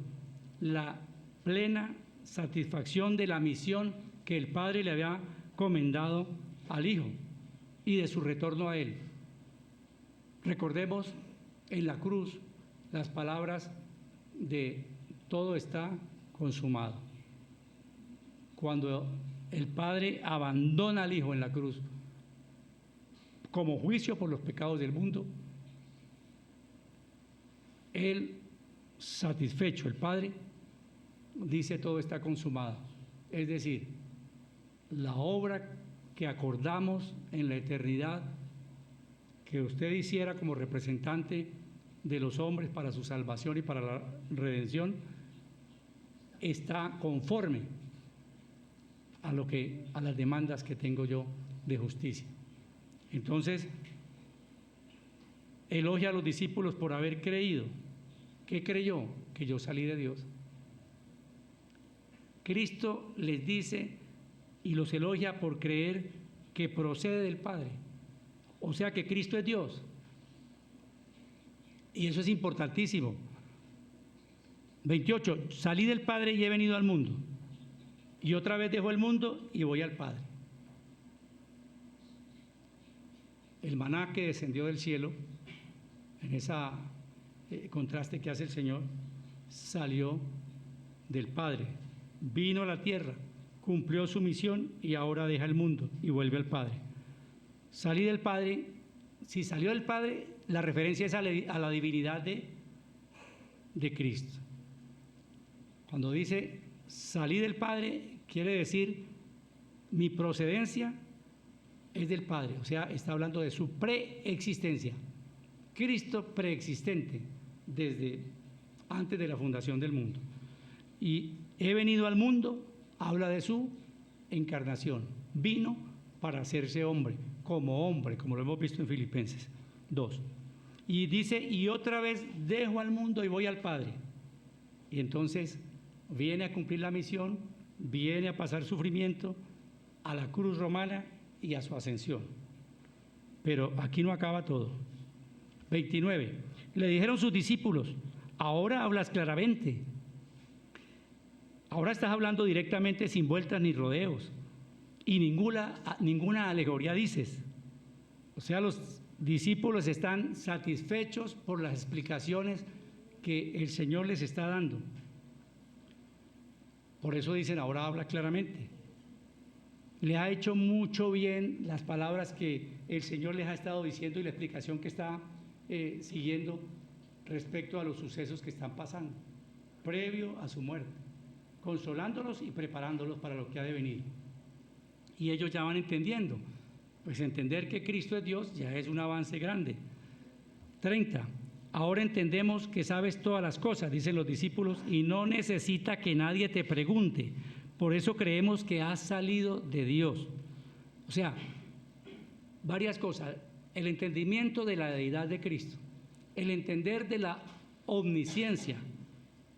la plena satisfacción de la misión que el Padre le había encomendado al Hijo y de su retorno a Él. Recordemos en la cruz las palabras de todo está consumado. Cuando el Padre abandona al Hijo en la cruz como juicio por los pecados del mundo, Él, satisfecho, el Padre, dice todo está consumado. Es decir, la obra que acordamos en la eternidad que usted hiciera como representante de los hombres para su salvación y para la redención está conforme a las demandas que tengo yo de justicia. Entonces, elogia a los discípulos por haber creído. ¿Qué creyó? Que yo salí de Dios. Cristo les dice y los elogia por creer que procede del Padre. O sea que Cristo es Dios. Y eso es importantísimo. 28. Salí del Padre y he venido al mundo. Y otra vez dejo el mundo y voy al Padre. El maná que descendió del cielo, en ese contraste que hace el Señor, salió del Padre, vino a la tierra, cumplió su misión y ahora deja el mundo y vuelve al Padre. Salí del Padre, si salió del Padre, la referencia es a la divinidad de Cristo. Cuando dice salí del Padre, quiere decir mi procedencia es del Padre, o sea, está hablando de su preexistencia. Cristo preexistente desde antes de la fundación del mundo. Y he venido al mundo, habla de su encarnación. Vino para hacerse hombre, como lo hemos visto en Filipenses 2. Y dice, y otra vez dejo al mundo y voy al Padre. Y entonces viene a cumplir la misión, viene a pasar sufrimiento a la cruz romana y a su ascensión. Pero aquí no acaba todo. 29. Le dijeron sus discípulos, ahora hablas claramente. Ahora estás hablando directamente sin vueltas ni rodeos. Y ninguna alegoría dices. O sea, los discípulos están satisfechos por las explicaciones que el Señor les está dando. Por eso dicen, ahora habla claramente. Le ha hecho mucho bien las palabras que el Señor les ha estado diciendo y la explicación que está siguiendo respecto a los sucesos que están pasando, previo a su muerte, consolándolos y preparándolos para lo que ha de venir. Y ellos ya van entendiendo. Pues entender que Cristo es Dios ya es un avance grande. 30. Ahora entendemos que sabes todas las cosas, dicen los discípulos, y no necesita que nadie te pregunte. Por eso creemos que has salido de Dios. O sea, varias cosas. El entendimiento de la deidad de Cristo. El entender de la omnisciencia,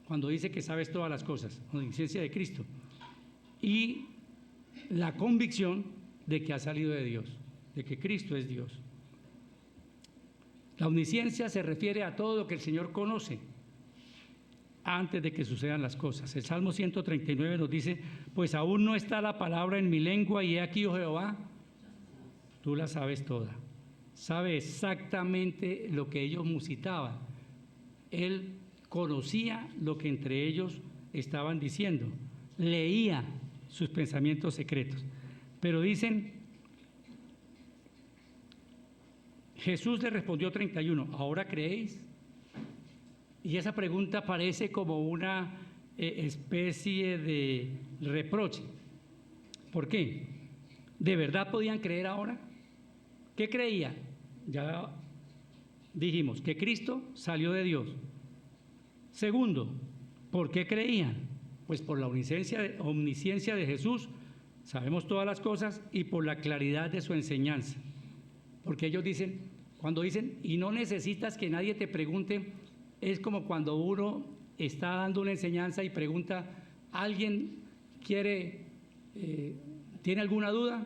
cuando dice que sabes todas las cosas, omnisciencia de Cristo. Y la convicción de que ha salido de Dios, de que Cristo es Dios. La omnisciencia se refiere a todo lo que el Señor conoce antes de que sucedan las cosas. El Salmo 139 nos dice, pues aún no está la palabra en mi lengua y he aquí, oh Jehová, tú la sabes toda. Sabe exactamente lo que ellos musitaban. Él conocía lo que entre ellos estaban diciendo. Leía sus pensamientos secretos. Pero dicen, Jesús le respondió 31, ¿ahora creéis? Y esa pregunta parece como una especie de reproche. ¿Por qué? ¿De verdad podían creer ahora? ¿Qué creían? Ya dijimos que Cristo salió de Dios. Segundo, ¿por qué creían? Pues por la omnisciencia de Jesús, sabemos todas las cosas, y por la claridad de su enseñanza. Porque ellos dicen, cuando dicen, y no necesitas que nadie te pregunte, es como cuando uno está dando una enseñanza y pregunta, ¿alguien tiene alguna duda?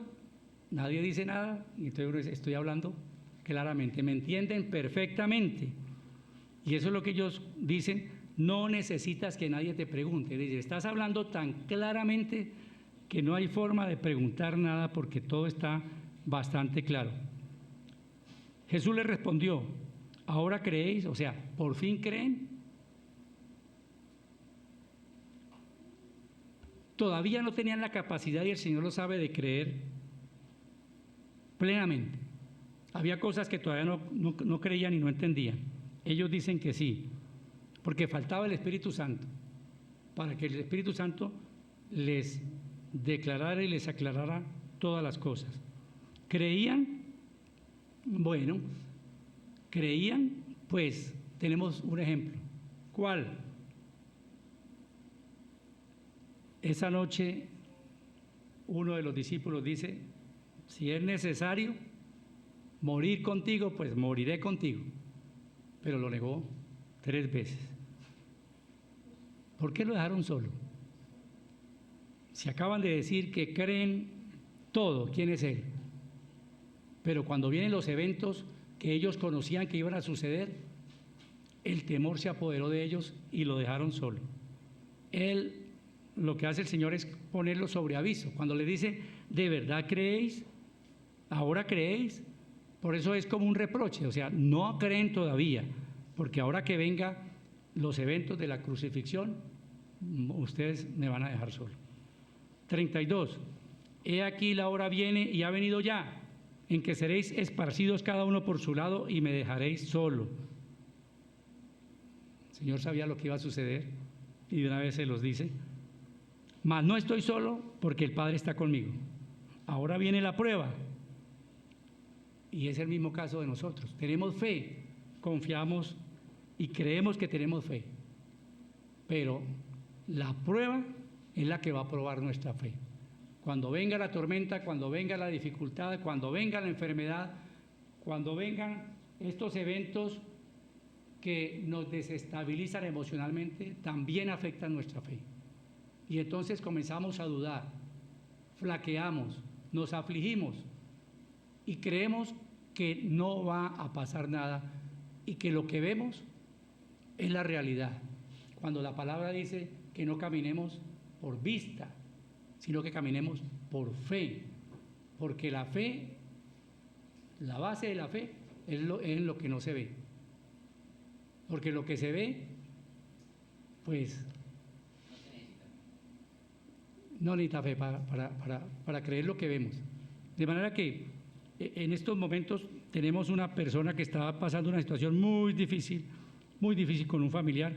Nadie dice nada, y entonces uno dice, estoy hablando claramente, me entienden perfectamente. Y eso es lo que ellos dicen, No necesitas que nadie te pregunte. Dice, estás hablando tan claramente que no hay forma de preguntar nada porque todo está bastante claro. Jesús le respondió, ¿ahora creéis? O sea, ¿por fin creen? Todavía no tenían la capacidad, y el Señor lo sabe, de creer plenamente. Había cosas que todavía no creían y no entendían. Ellos dicen que sí, porque faltaba el Espíritu Santo, para que el Espíritu Santo les declarara y les aclarara todas las cosas. ¿Creían? Bueno, creían, pues tenemos un ejemplo. ¿Cuál? Esa noche uno de los discípulos dice, si es necesario morir contigo, pues moriré contigo. Pero lo negó 3 veces. ¿Por qué lo dejaron solo? Si acaban de decir que creen todo, ¿quién es Él? Pero cuando vienen los eventos que ellos conocían que iban a suceder, el temor se apoderó de ellos y lo dejaron solo. Él, lo que hace el Señor es ponerlo sobre aviso. Cuando le dice, ¿de verdad creéis? ¿Ahora creéis? Por eso es como un reproche, o sea, no creen todavía, porque ahora que vengan los eventos de la crucifixión, ustedes me van a dejar solo. 32. He aquí la hora viene y ha venido ya, en que seréis esparcidos cada uno por su lado y me dejaréis solo. El Señor sabía lo que iba a suceder y de una vez se los dice. Mas no estoy solo porque el Padre está conmigo. Ahora viene la prueba. Y es el mismo caso de nosotros. Tenemos fe, confiamos y creemos que tenemos fe. Pero la prueba es la que va a probar nuestra fe. Cuando venga la tormenta, cuando venga la dificultad, cuando venga la enfermedad, cuando vengan estos eventos que nos desestabilizan emocionalmente, también afectan nuestra fe. Y entonces comenzamos a dudar, flaqueamos, nos afligimos y creemos que no va a pasar nada y que lo que vemos es la realidad. Cuando la palabra dice que no caminemos por vista, sino que caminemos por fe, porque la fe, la base de la fe es lo que no se ve, porque lo que se ve, pues no necesita fe para creer lo que vemos. De manera que en estos momentos tenemos una persona que está pasando una situación muy difícil con un familiar.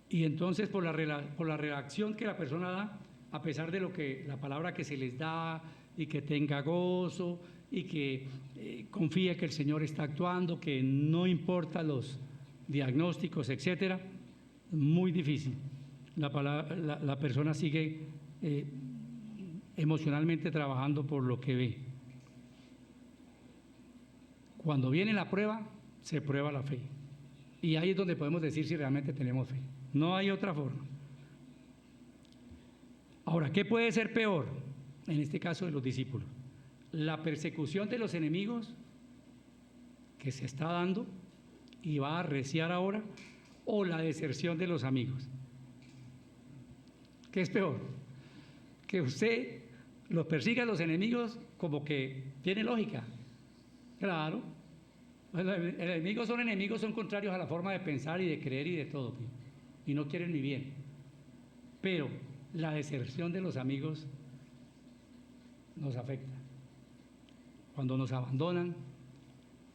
Y entonces por la reacción que la persona da, a pesar de lo que la palabra que se les da y que tenga gozo y que confíe que el Señor está actuando, que no importa los diagnósticos, etcétera, muy difícil. La persona sigue emocionalmente trabajando por lo que ve. Cuando viene la prueba, se prueba la fe. Y ahí es donde podemos decir si realmente tenemos fe. No hay otra forma. Ahora, ¿qué puede ser peor? En este caso de los discípulos. La persecución de los enemigos que se está dando y va a arreciar ahora, o la deserción de los amigos. ¿Qué es peor? Que usted los persiga a los enemigos como que tiene lógica. Claro. Los enemigos son contrarios a la forma de pensar y de creer y de todo. Y no quieren mi bien. Pero la deserción de los amigos nos afecta. Cuando nos abandonan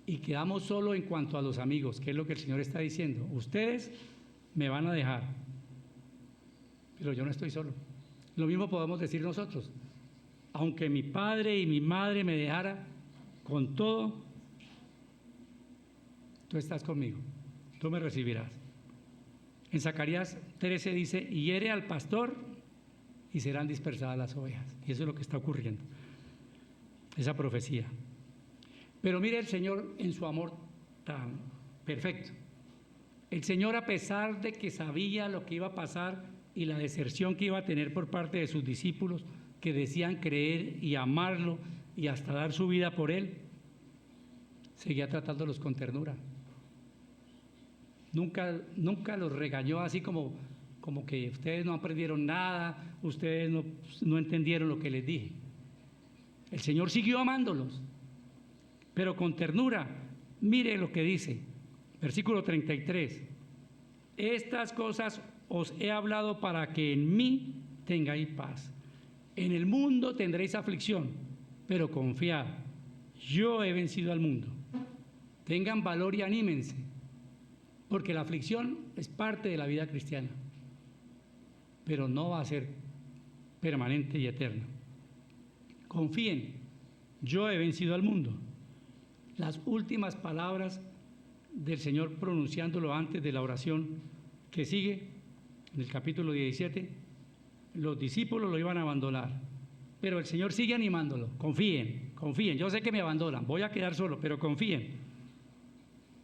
y quedamos solo en cuanto a los amigos, que es lo que el Señor está diciendo. Ustedes me van a dejar, pero yo no estoy solo. Lo mismo podemos decir nosotros. Aunque mi padre y mi madre me dejara, con todo, tú estás conmigo, tú me recibirás. En Zacarías 13 dice, hiere al pastor y serán dispersadas las ovejas. Y eso es lo que está ocurriendo, esa profecía. Pero mire el Señor en su amor tan perfecto. El Señor, a pesar de que sabía lo que iba a pasar y la deserción que iba a tener por parte de sus discípulos, que decían creer y amarlo y hasta dar su vida por Él, seguía tratándolos con ternura. nunca los regañó así como que ustedes no aprendieron nada, ustedes no entendieron lo que les dije. El Señor siguió amándolos, pero con ternura. Mire lo que dice, versículo 33. Estas cosas os he hablado para que en mí tengáis paz. En el mundo tendréis aflicción, pero confiad, yo he vencido al mundo. Tengan valor y anímense, porque la aflicción es parte de la vida cristiana, pero no va a ser permanente y eterna. Confíen, yo he vencido al mundo. Las últimas palabras del Señor pronunciándolo antes de la oración que sigue, en el capítulo 17, los discípulos lo iban a abandonar, pero el Señor sigue animándolo. Confíen, confíen, yo sé que me abandonan, voy a quedar solo, pero confíen.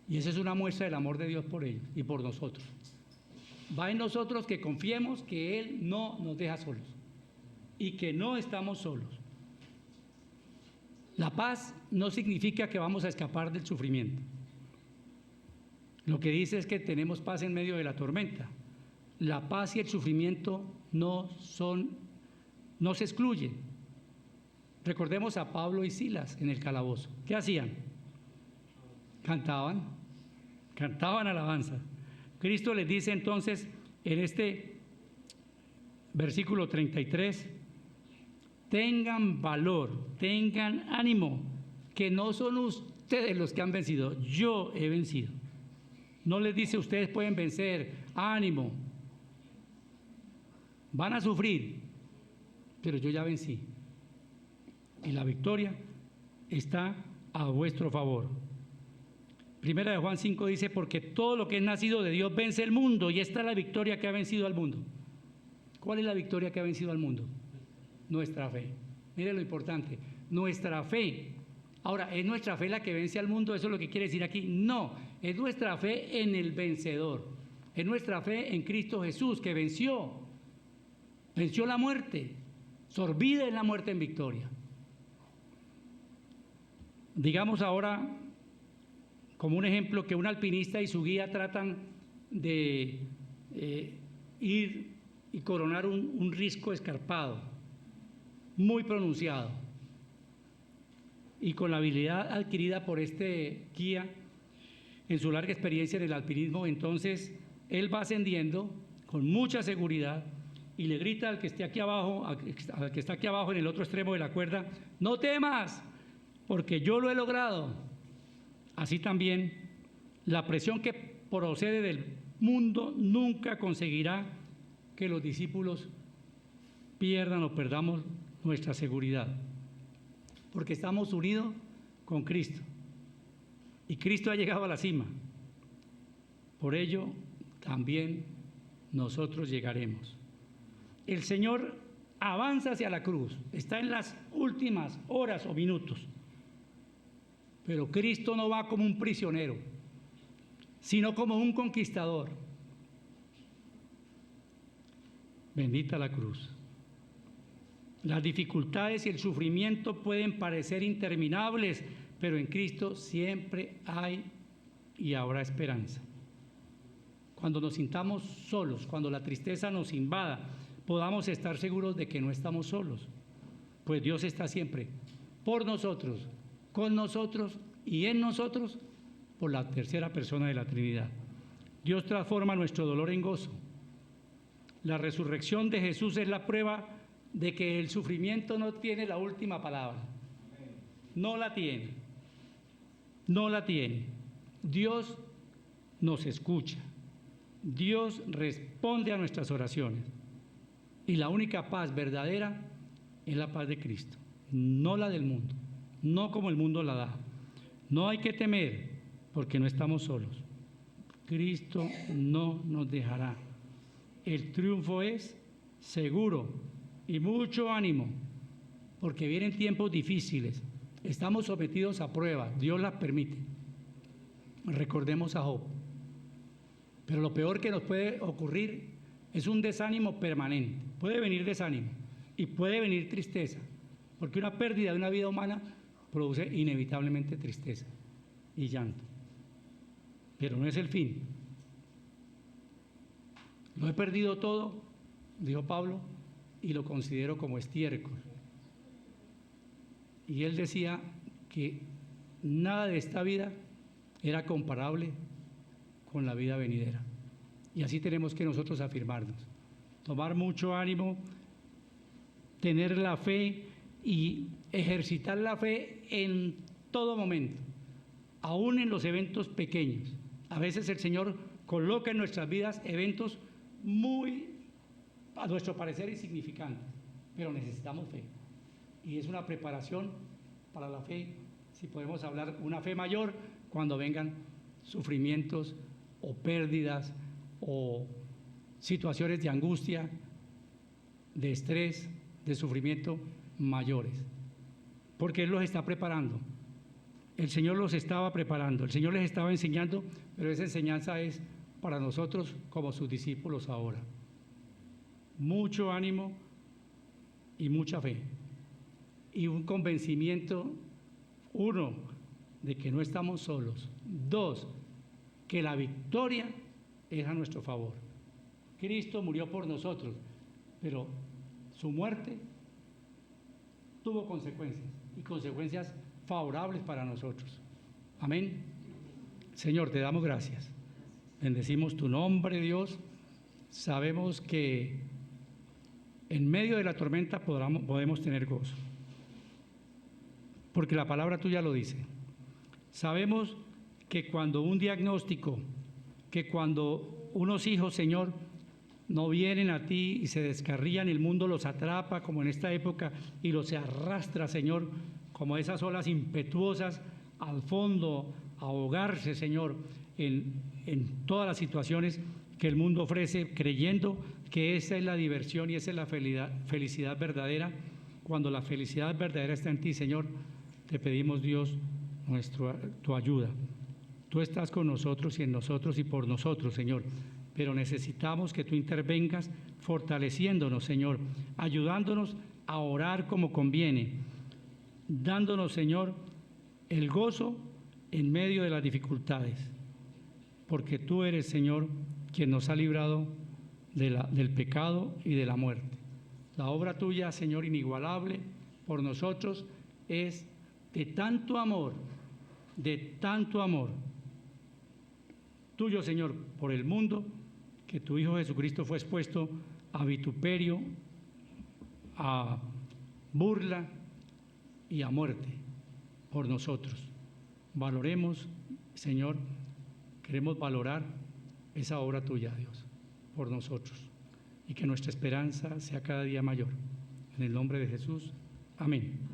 Y esa es una muestra del amor de Dios por ellos y por nosotros. Va en nosotros que confiemos que Él no nos deja solos y que no estamos solos. La paz no significa que vamos a escapar del sufrimiento. Lo que dice es que tenemos paz en medio de la tormenta. La paz y el sufrimiento no se excluyen. Recordemos a Pablo y Silas en el calabozo. ¿Qué hacían? Cantaban alabanza. Cristo les dice entonces en este versículo 33, tengan valor, tengan ánimo, que no son ustedes los que han vencido, yo he vencido. No les dice ustedes pueden vencer, ánimo, van a sufrir, pero yo ya vencí. Y la victoria está a vuestro favor. Primera de Juan 5 dice, porque todo lo que es nacido de Dios vence el mundo, y esta es la victoria que ha vencido al mundo. ¿Cuál es la victoria que ha vencido al mundo? Nuestra fe. Mire lo importante, nuestra fe. Ahora, ¿es nuestra fe la que vence al mundo? ¿Eso es lo que quiere decir aquí? No, es nuestra fe en el vencedor. Es nuestra fe en Cristo Jesús, que venció la muerte, sorbida en la muerte en victoria. Digamos ahora, como un ejemplo, que un alpinista y su guía tratan de ir y coronar un risco escarpado, muy pronunciado. Y con la habilidad adquirida por este guía en su larga experiencia en el alpinismo, entonces él va ascendiendo con mucha seguridad y le grita al que esté aquí abajo, al que está aquí abajo en el otro extremo de la cuerda, no temas, porque yo lo he logrado. Así también, la presión que procede del mundo nunca conseguirá que los discípulos pierdan o perdamos nuestra seguridad, porque estamos unidos con Cristo y Cristo ha llegado a la cima. Por ello, también nosotros llegaremos. El Señor avanza hacia la cruz, está en las últimas horas o minutos, pero Cristo no va como un prisionero, sino como un conquistador. Bendita la cruz. Las dificultades y el sufrimiento pueden parecer interminables, pero en Cristo siempre hay y habrá esperanza. Cuando nos sintamos solos, cuando la tristeza nos invada, podamos estar seguros de que no estamos solos, pues Dios está siempre por nosotros, con nosotros y en nosotros, por la tercera persona de la Trinidad. Dios transforma nuestro dolor en gozo. La resurrección de Jesús es la prueba de que el sufrimiento no tiene la última palabra. No la tiene. No la tiene. Dios nos escucha. Dios responde a nuestras oraciones. Y la única paz verdadera es la paz de Cristo, no la del mundo, no como el mundo la da. No hay que temer, porque no estamos solos. Cristo no nos dejará. El triunfo es seguro y mucho ánimo, porque vienen tiempos difíciles. Estamos sometidos a pruebas, Dios las permite. Recordemos a Job. Pero lo peor que nos puede ocurrir es un desánimo permanente. Puede venir desánimo y puede venir tristeza, porque una pérdida de una vida humana produce inevitablemente tristeza y llanto. Pero no es el fin. Lo he perdido todo, dijo Pablo, y lo considero como estiércol. Y él decía que nada de esta vida era comparable con la vida venidera. Y así tenemos que nosotros afirmarnos, tomar mucho ánimo, tener la fe y ejercitar la fe en todo momento, aún en los eventos pequeños. A veces el Señor coloca en nuestras vidas eventos muy, a nuestro parecer, insignificantes, pero necesitamos fe. Y es una preparación para la fe, si podemos hablar, una fe mayor cuando vengan sufrimientos o pérdidas o situaciones de angustia, de estrés, de sufrimiento mayores. Porque Él los está preparando. El Señor los estaba preparando, el Señor les estaba enseñando, pero esa enseñanza es para nosotros como sus discípulos ahora. Mucho ánimo y mucha fe. Y un convencimiento, uno, de que no estamos solos. Dos, que la victoria es a nuestro favor. Cristo murió por nosotros, pero su muerte tuvo consecuencias, y consecuencias favorables para nosotros. Amén. Señor, te damos gracias. Bendecimos tu nombre, Dios. Sabemos que en medio de la tormenta podemos tener gozo, porque la palabra tuya lo dice. Sabemos que cuando un diagnóstico, que cuando unos hijos, Señor, no vienen a ti y se descarrían, el mundo los atrapa como en esta época y los arrastra, Señor, como esas olas impetuosas al fondo, a ahogarse, Señor, en todas las situaciones que el mundo ofrece, creyendo que esa es la diversión y esa es la felicidad verdadera. Cuando la felicidad verdadera está en ti, Señor, te pedimos, Dios, tu ayuda. Tú estás con nosotros y en nosotros y por nosotros, Señor, pero necesitamos que tú intervengas fortaleciéndonos, Señor, ayudándonos a orar como conviene, dándonos, Señor, el gozo en medio de las dificultades, porque tú eres, Señor, quien nos ha librado del pecado y de la muerte. La obra tuya, Señor, inigualable por nosotros, es de tanto amor tuyo, Señor, por el mundo, que tu Hijo Jesucristo fue expuesto a vituperio, a burla y a muerte por nosotros. Valoremos, Señor, queremos valorar esa obra tuya, Dios, por nosotros, y que nuestra esperanza sea cada día mayor. En el nombre de Jesús, amén.